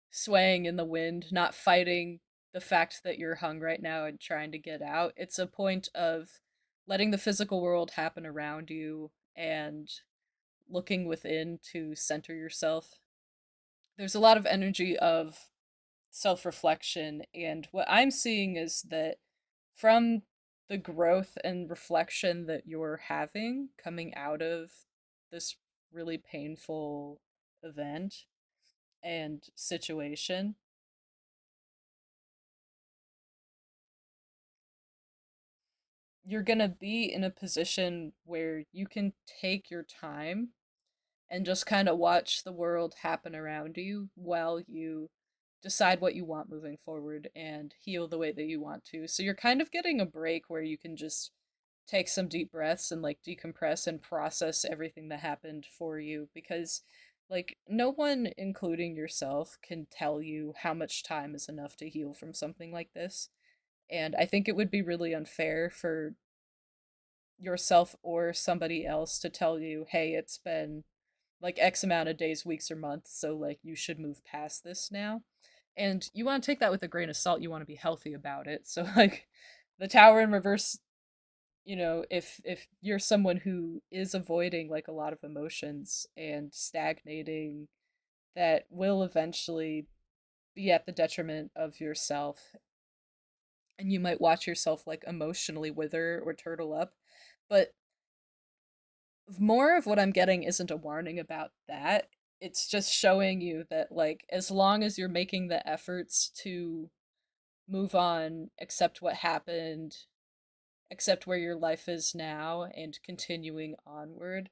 swaying in the wind, not fighting the fact that you're hung right now and trying to get out. It's a point of letting the physical world happen around you and looking within to center yourself. There's a lot of energy of self reflection, and what I'm seeing is that from the growth and reflection that you're having coming out of this really painful event and situation, you're going to be in a position where you can take your time and just kind of watch the world happen around you while you decide what you want moving forward and heal the way that you want to. So you're kind of getting a break where you can just take some deep breaths and like decompress and process everything that happened for you because Like, no one, including yourself, can tell you how much time is enough to heal from something like this. And I think it would be really unfair for yourself or somebody else to tell you, hey, it's been like X amount of days, weeks, or months, so like you should move past this now. And you want to take that with a grain of salt. You want to be healthy about it. So like the tower in reverse, if you're someone who is avoiding like a lot of emotions and stagnating, that will eventually be at the detriment of yourself, and you might watch yourself like emotionally wither or turtle up. But more of what I'm getting isn't a warning about that. It's just showing you that, like, as long as you're making the efforts to move on, accept what happened, accept where your life is now, and continuing onward,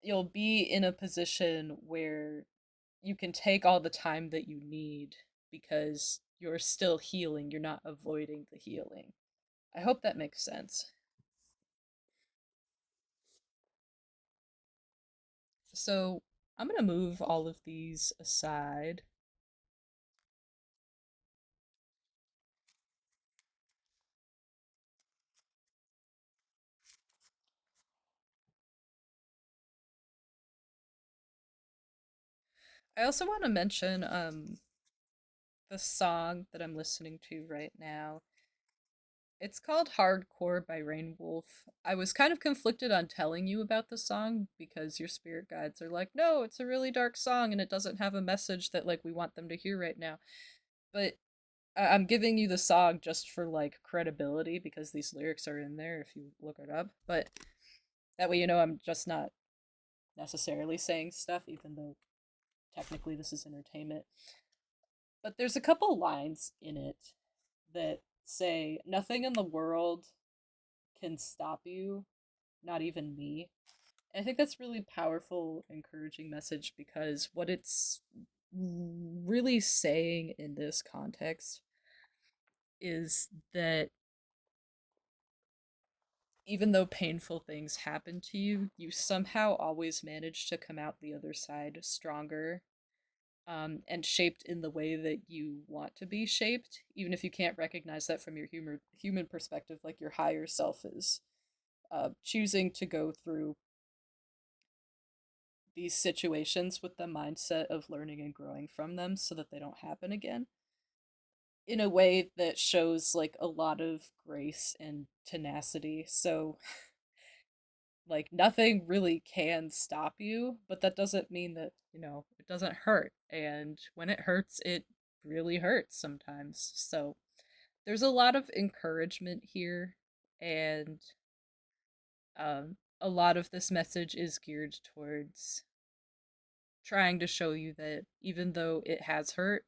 you'll be in a position where you can take all the time that you need because you're still healing. You're not avoiding the healing. I hope that makes sense. So I'm going to move all of these aside. I also want to mention the song that I'm listening to right now. It's called Hardcore by Rain Wolf. I was kind of conflicted on telling you about the song because your spirit guides are like, "No, it's a really dark song and it doesn't have a message that like we want them to hear right now." But I'm giving you the song just for like credibility because these lyrics are in there if you look it up. But that way you know I'm just not necessarily saying stuff even though technically this is entertainment. But there's a couple lines in it that say, "Nothing in the world can stop you, not even me." And I think that's really powerful, encouraging message because what it's really saying in this context is that even though painful things happen to you, you somehow always manage to come out the other side stronger, and shaped in the way that you want to be shaped, even if you can't recognize that from your human perspective, like your higher self is choosing to go through these situations with the mindset of learning and growing from them so that they don't happen again in a way that shows like a lot of grace and tenacity. So like nothing really can stop you, but that doesn't mean that, it doesn't hurt. And when it hurts, it really hurts sometimes. So there's a lot of encouragement here, and a lot of this message is geared towards trying to show you that even though it has hurt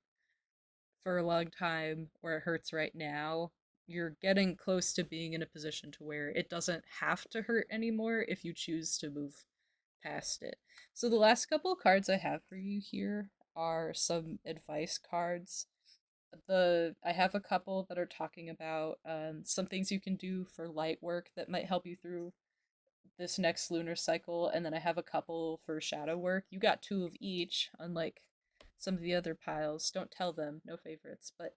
for a long time or it hurts right now, you're getting close to being in a position to where it doesn't have to hurt anymore if you choose to move past it. So the last couple of cards I have for you here are some advice cards. I have a couple that are talking about some things you can do for light work that might help you through this next lunar cycle, and then I have a couple for shadow work. You got two of each, unlike some of the other piles. Don't tell them, no favorites. But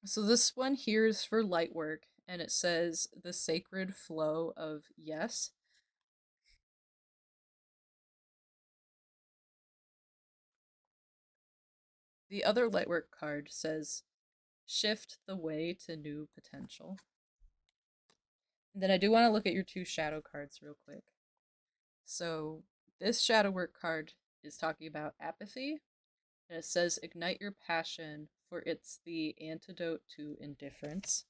so this one here is for light work, and it says the sacred flow of yes. The other lightwork card says shift the way to new potential. And then I do want to look at your two shadow cards real quick. So this shadow work card is talking about apathy, and it says ignite your passion, for it's the antidote to indifference.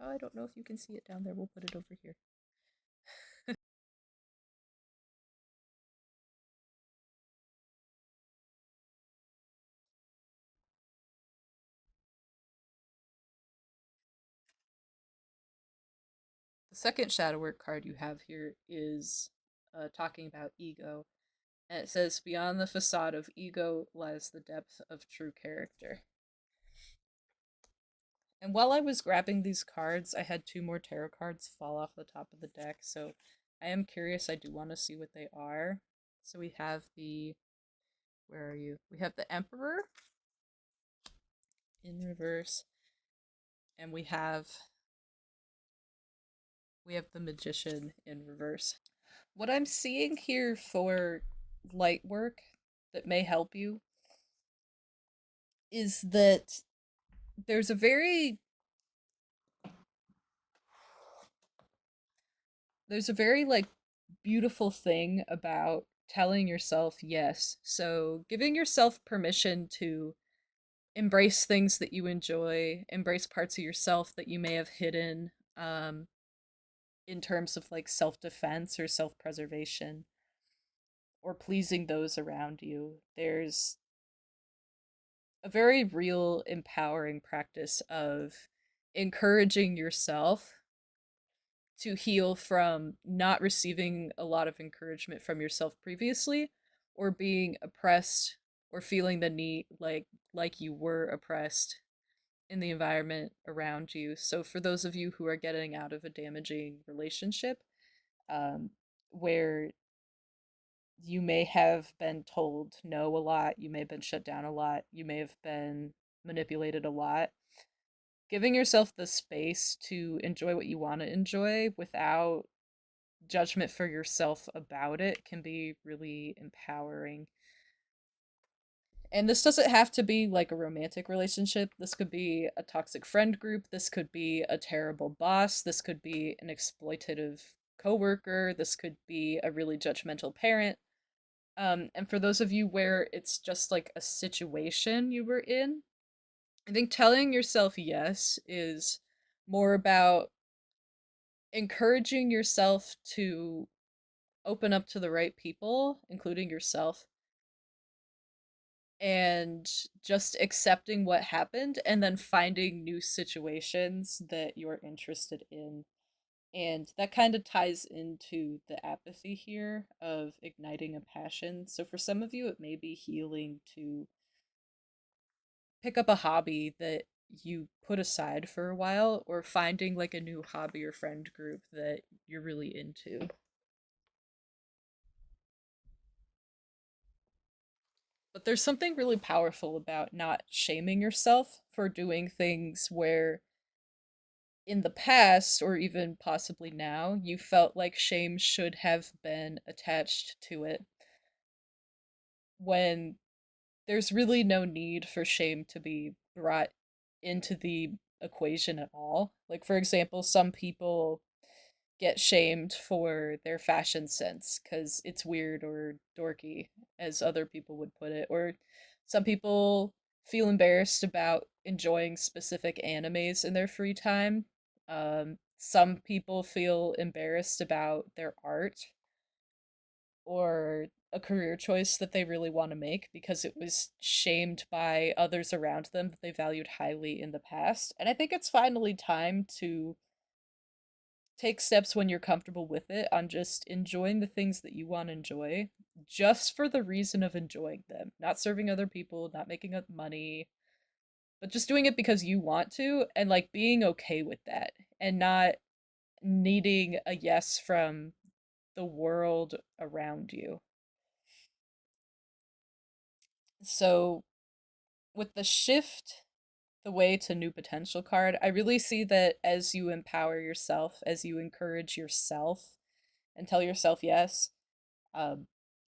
Oh, I don't know if you can see it down there. We'll put it over here. The second shadow work card you have here is talking about ego, and it says beyond the facade of ego lies the depth of true character. And while I was grabbing these cards, I had two more tarot cards fall off the top of the deck, so I am curious. I do want to see what they are. So we have the, where are you? We have the Emperor in reverse, and we have the Magician in reverse. What I'm seeing here for light work that may help you is that there's a very like beautiful thing about telling yourself yes. So giving yourself permission to embrace things that you enjoy, embrace parts of yourself that you may have hidden, in terms of like self-defense or self-preservation, or pleasing those around you. There's a very real empowering practice of encouraging yourself to heal from not receiving a lot of encouragement from yourself previously, or being oppressed, or feeling the need like you were oppressed in the environment around you. So for those of you who are getting out of a damaging relationship, um, where you may have been told no a lot, you may have been shut down a lot, you may have been manipulated a lot, giving yourself the space to enjoy what you want to enjoy without judgment for yourself about it can be really empowering. And this doesn't have to be like a romantic relationship. This could be a toxic friend group. This could be a terrible boss. This could be an exploitative coworker. This could be a really judgmental parent. And for those of you where it's just like a situation you were in, I think telling yourself yes is more about encouraging yourself to open up to the right people, including yourself, and just accepting what happened and then finding new situations that you're interested in. And that kind of ties into the apathy here of igniting a passion. So for some of you, it may be healing to pick up a hobby that you put aside for a while, or finding like a new hobby or friend group that you're really into. But there's something really powerful about not shaming yourself for doing things where in the past, or even possibly now, you felt like shame should have been attached to it, when there's really no need for shame to be brought into the equation at all. Like, for example, some people get shamed for their fashion sense because it's weird or dorky, as other people would put it. Or some people feel embarrassed about enjoying specific animes in their free time. Some people feel embarrassed about their art or a career choice that they really want to make because it was shamed by others around them that they valued highly in the past. And I think it's finally time to take steps when you're comfortable with it on just enjoying the things that you want to enjoy, just for the reason of enjoying them, not serving other people, not making up money, but just doing it because you want to, and like being okay with that, and not needing a yes from the world around you. So with the shift the way to new potential card, I really see that as you empower yourself, as you encourage yourself and tell yourself yes, um,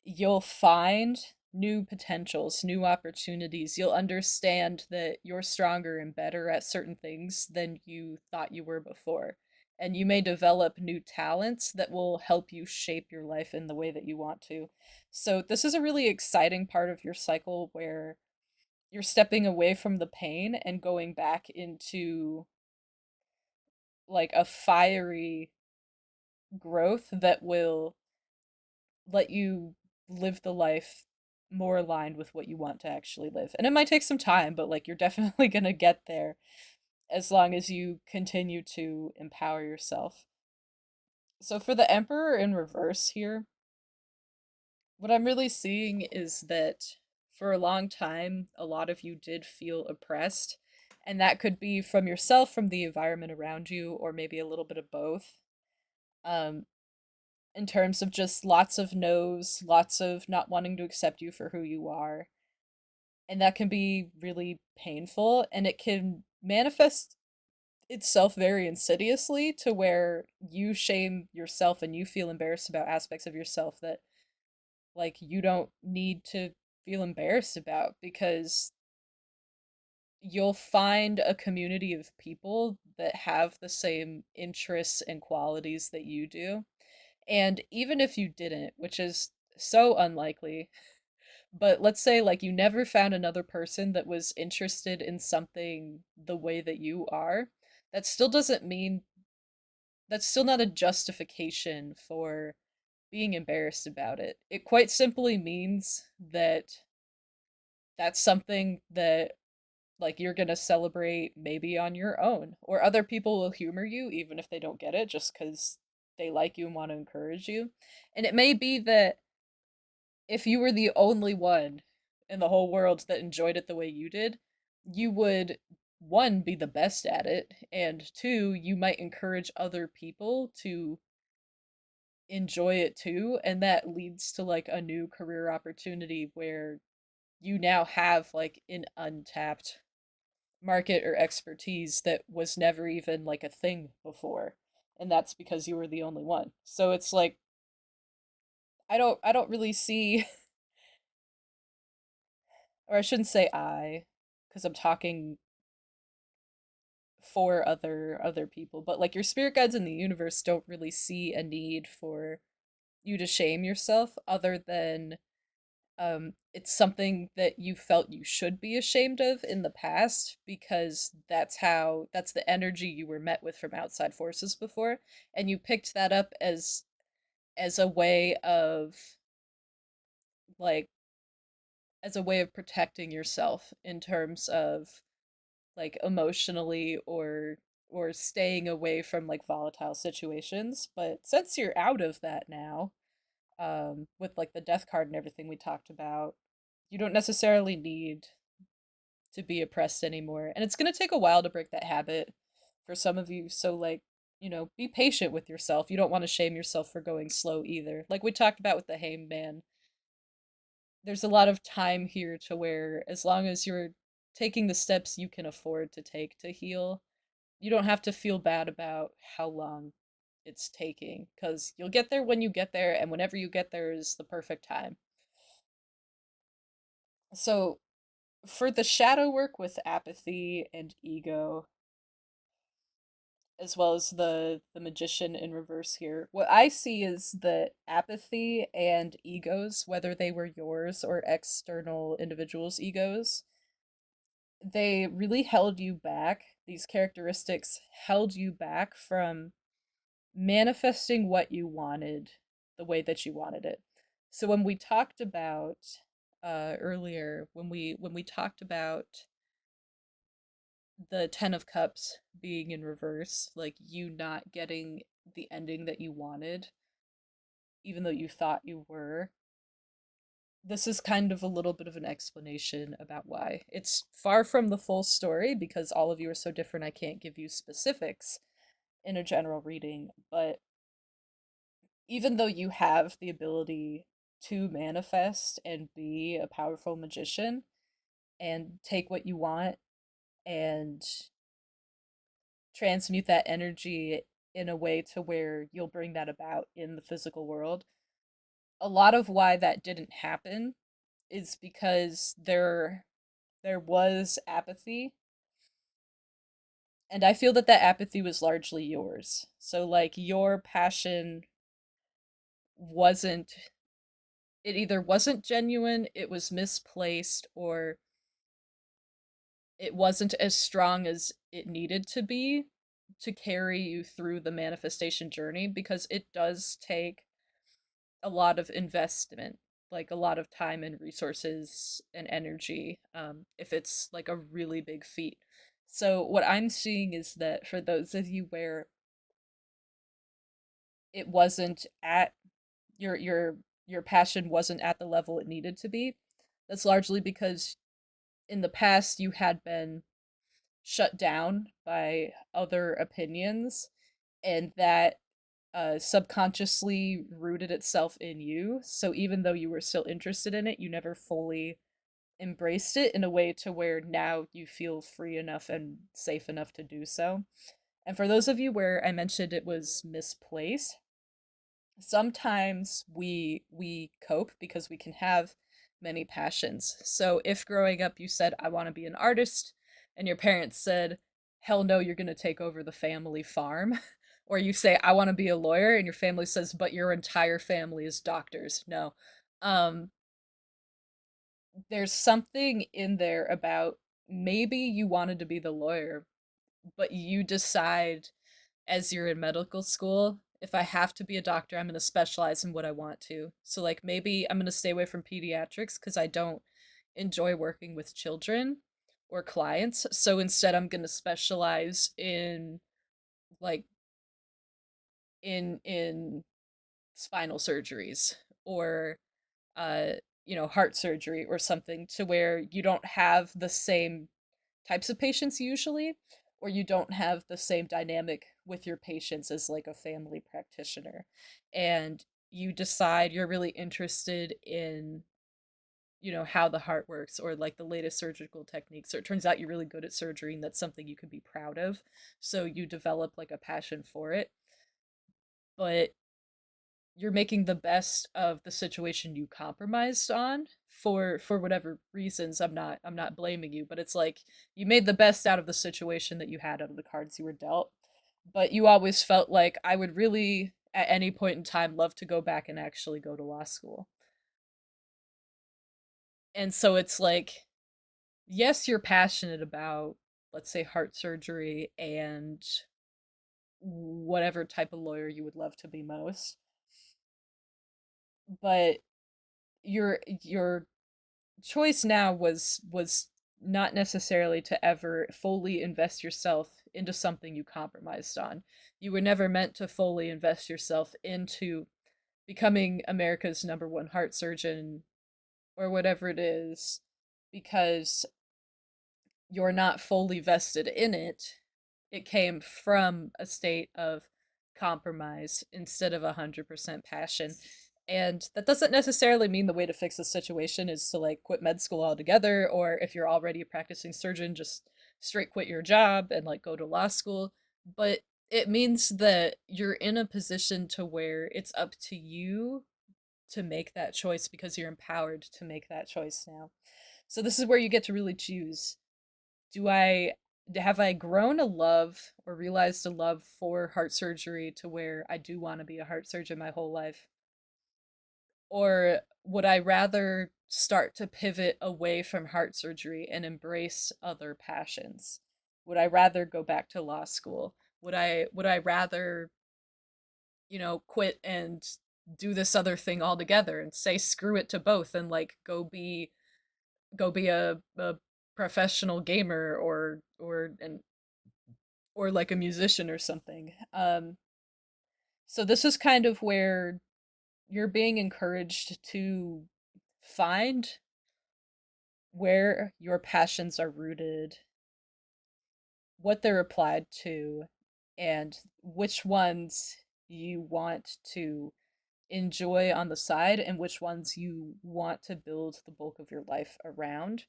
you'll find new potentials, new opportunities. You'll understand that you're stronger and better at certain things than you thought you were before. And you may develop new talents that will help you shape your life in the way that you want to. So, this is a really exciting part of your cycle where you're stepping away from the pain and going back into like a fiery growth that will let you live the life more aligned with what you want to actually live. And it might take some time, but like you're definitely going to get there as long as you continue to empower yourself. So for the Emperor in reverse here, what I'm really seeing is that for a long time, a lot of you did feel oppressed. And that could be from yourself, from the environment around you, or maybe a little bit of both. Um, in terms of just lots of no's, lots of not wanting to accept you for who you are. And that can be really painful, and it can manifest itself very insidiously to where you shame yourself and you feel embarrassed about aspects of yourself that like you don't need to feel embarrassed about, because you'll find a community of people that have the same interests and qualities that you do. And even if you didn't, which is so unlikely, but let's say like you never found another person that was interested in something the way that you are, that still doesn't mean, that's still not a justification for being embarrassed about it. It quite simply means that that's something that like you're gonna celebrate maybe on your own, or other people will humor you even if they don't get it, just because they like you and want to encourage you. And it may be that if you were the only one in the whole world that enjoyed it the way you did, you would, one, be the best at it, and two, you might encourage other people to enjoy it too, and that leads to like a new career opportunity where you now have like an untapped market or expertise that was never even like a thing before. And that's because you were the only one. So it's like I don't really see, or I shouldn't say I, because I'm talking for other people, but like your spirit guides in the universe don't really see a need for you to shame yourself, other than it's something that you felt you should be ashamed of in the past, because that's the energy you were met with from outside forces before, and you picked that up as a way of like as a way of protecting yourself in terms of like emotionally, or staying away from like volatile situations. But since you're out of that now, with like the death card and everything we talked about, you don't necessarily need to be oppressed anymore. And it's going to take a while to break that habit for some of you. So, like, be patient with yourself. You don't want to shame yourself for going slow either. Like we talked about with the hangman, there's a lot of time here to where, as long as you're taking the steps you can afford to take to heal, you don't have to feel bad about how long it's taking, because you'll get there when you get there, and whenever you get there is the perfect time. So, for the shadow work with apathy and ego, as well as the magician in reverse here, what I see is that apathy and egos, whether they were yours or external individuals' egos, they really held you back. These characteristics held you back from manifesting what you wanted the way that you wanted it. So when we talked about earlier, when we talked about the 10 of cups being in reverse, like you not getting the ending that you wanted even though you thought you were, this is kind of a little bit of an explanation about why. It's far from the full story because all of you are so different, I can't give you specifics in a general reading, but even though you have the ability to manifest and be a powerful magician and take what you want and transmute that energy in a way to where you'll bring that about in the physical world, a lot of why that didn't happen is because there was apathy, and I feel that that apathy was largely yours. So like your passion wasn't, it either wasn't genuine, it was misplaced, or it wasn't as strong as it needed to be to carry you through the manifestation journey, because it does take a lot of investment, like a lot of time and resources and energy, if it's like a really big feat. So what I'm seeing is that for those of you where it wasn't at your passion wasn't at the level it needed to be, that's largely because in the past you had been shut down by other opinions, and that subconsciously rooted itself in you. So even though you were still interested in it, you never fully embraced it in a way to where now you feel free enough and safe enough to do so. And for those of you where I mentioned it was misplaced, sometimes we cope because we can have many passions. So if growing up you said I want to be an artist and your parents said hell no, you're going to take over the family farm, or you say I want to be a lawyer and your family says but your entire family is doctors. No. Um there's something in there about maybe you wanted to be the lawyer, but you decide as you're in medical school, if I have to be a doctor, I'm going to specialize in what I want to. So, like, maybe I'm going to stay away from pediatrics because I don't enjoy working with children or clients. So instead, I'm going to specialize in, like, in spinal surgeries or uh heart surgery or something, to where you don't have the same types of patients usually, or you don't have the same dynamic with your patients as like a family practitioner. And you decide you're really interested in, how the heart works or like the latest surgical techniques, or it turns out you're really good at surgery and that's something you could be proud of. So you develop like a passion for it. But you're making the best of the situation you compromised on for whatever reasons. I'm not blaming you, but it's like you made the best out of the situation that you had, out of the cards you were dealt. But you always felt like I would really at any point in time love to go back and actually go to law school. And so it's like, yes, you're passionate about, let's say, heart surgery and whatever type of lawyer you would love to be most, but your choice now was not necessarily to ever fully invest yourself into something you compromised on. You were never meant to fully invest yourself into becoming America's number one heart surgeon or whatever it is, because you're not fully vested in it. It came from a state of compromise instead of 100% passion. And that doesn't necessarily mean the way to fix the situation is to like quit med school altogether, or if you're already a practicing surgeon, just straight quit your job and like go to law school. But it means that you're in a position to where it's up to you to make that choice because you're empowered to make that choice now. So this is where you get to really choose. Do I have I grown a love or realized a love for heart surgery to where I do want to be a heart surgeon my whole life? Or would I rather start to pivot away from heart surgery and embrace other passions? Would I rather go back to law school? Would I rather, quit and do this other thing altogether and say screw it to both and like go be a professional gamer or like a musician or something. So this is kind of where you're being encouraged to find where your passions are rooted, what they're applied to, and which ones you want to enjoy on the side and which ones you want to build the bulk of your life around,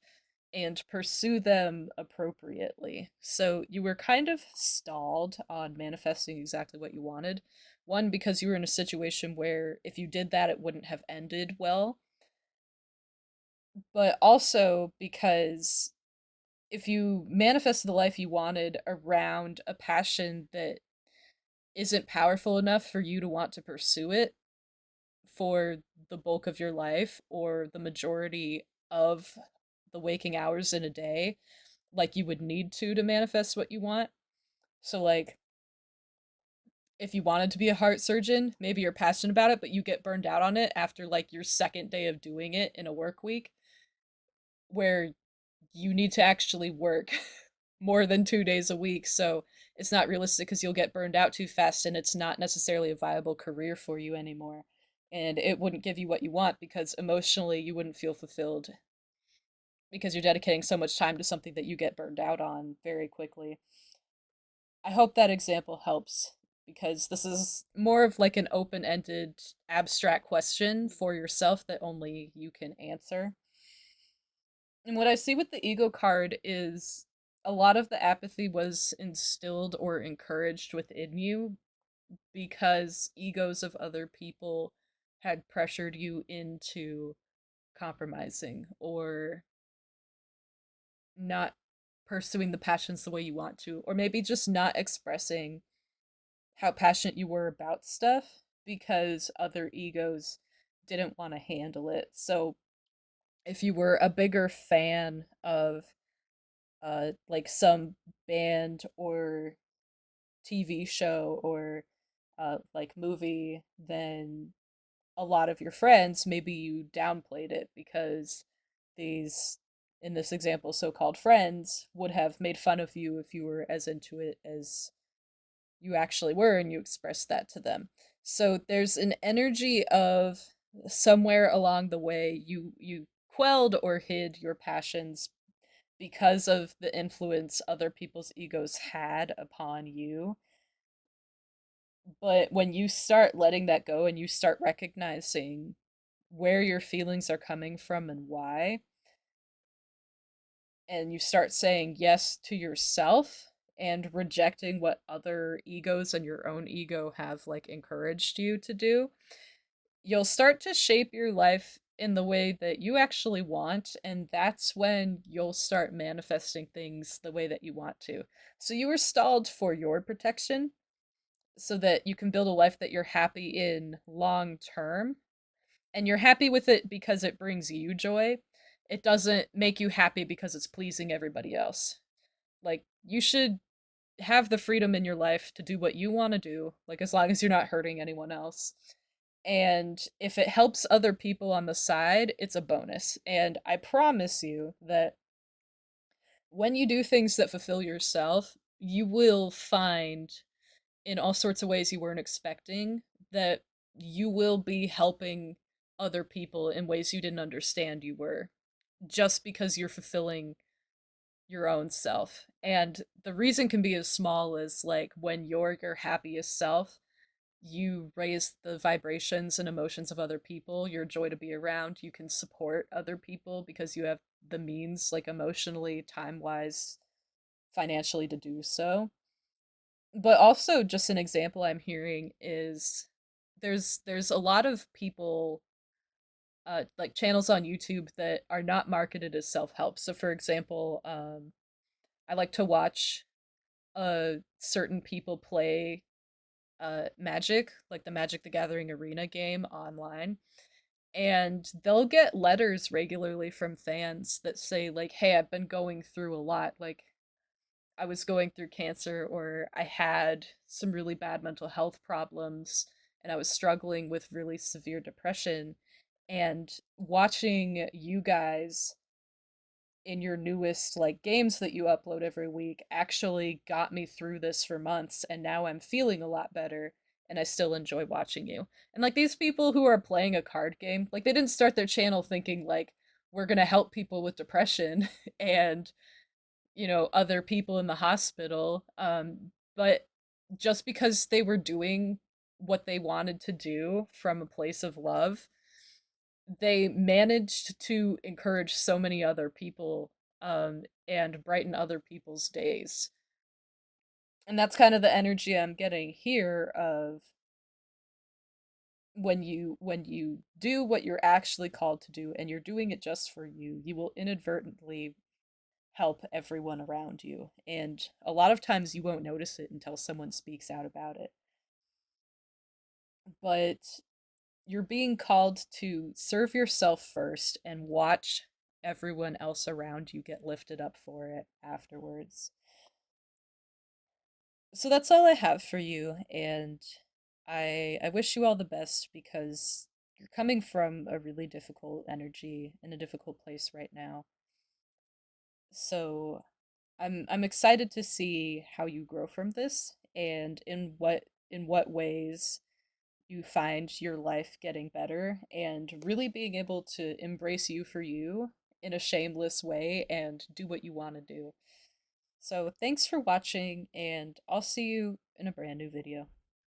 and pursue them appropriately. So you were kind of stalled on manifesting exactly what you wanted. One, because you were in a situation where if you did that, it wouldn't have ended well. But also because if you manifested the life you wanted around a passion that isn't powerful enough for you to want to pursue it for the bulk of your life or the majority of the waking hours in a day, like you would need to manifest what you want. So like if you wanted to be a heart surgeon, maybe you're passionate about it, but you get burned out on it after like your second day of doing it in a work week, where you need to actually work more than 2 days a week. So it's not realistic because you'll get burned out too fast and it's not necessarily a viable career for you anymore. And it wouldn't give you what you want because emotionally you wouldn't feel fulfilled because you're dedicating so much time to something that you get burned out on very quickly. I hope that example helps because this is more of like an open-ended abstract question for yourself that only you can answer. And what I see with the ego card is a lot of the apathy was instilled or encouraged within you because egos of other people had pressured you into compromising or not pursuing the passions the way you want to, or maybe just not expressing how passionate you were about stuff because other egos didn't want to handle it. So if you were a bigger fan of like some band or TV show or like movie, then a lot of your friends, maybe you downplayed it because these, in this example, so-called friends would have made fun of you if you were as into it as you actually were and you expressed that to them. So there's an energy of somewhere along the way you quelled or hid your passions because of the influence other people's egos had upon you. But when you start letting that go and you start recognizing where your feelings are coming from and why, and you start saying yes to yourself and rejecting what other egos and your own ego have like encouraged you to do, you'll start to shape your life in the way that you actually want, and that's when you'll start manifesting things the way that you want to. So you were stalled for your protection so that you can build a life that you're happy in long term, and you're happy with it because it brings you joy. It doesn't make you happy because it's pleasing everybody else. Like, you should have the freedom in your life to do what you want to do, like, as long as you're not hurting anyone else. And if it helps other people on the side, it's a bonus. And I promise you that when you do things that fulfill yourself, you will find in all sorts of ways you weren't expecting that you will be helping other people in ways you didn't understand you were, just because you're fulfilling your own self. And the reason can be as small as like when you're your happiest self, you raise the vibrations and emotions of other people, your joy to be around, you can support other people because you have the means, like emotionally, time wise, financially, to do so. But also, just an example I'm hearing is there's a lot of people, like channels on YouTube that are not marketed as self-help. So for example, I like to watch certain people play Magic, like the Magic the Gathering arena game online. And they'll get letters regularly from fans that say like, "Hey, I've been going through a lot. Like I was going through cancer, or I had some really bad mental health problems and I was struggling with really severe depression, and watching you guys in your newest like games that you upload every week actually got me through this for months, and now I'm feeling a lot better and I still enjoy watching you." And like these people who are playing a card game, like they didn't start their channel thinking like we're going to help people with depression and other people in the hospital, but just because they were doing what they wanted to do from a place of love, they managed to encourage so many other people, and brighten other people's days. And that's kind of the energy I'm getting here of when you do what you're actually called to do and you're doing it just for you, you will inadvertently help everyone around you. And a lot of times you won't notice it until someone speaks out about it. But you're being called to serve yourself first and watch everyone else around you get lifted up for it afterwards. So that's all I have for you, and I wish you all the best because you're coming from a really difficult energy in a difficult place right now. So I'm excited to see how you grow from this and in what ways you find your life getting better and really being able to embrace you for you in a shameless way and do what you want to do. So thanks for watching, and I'll see you in a brand new video.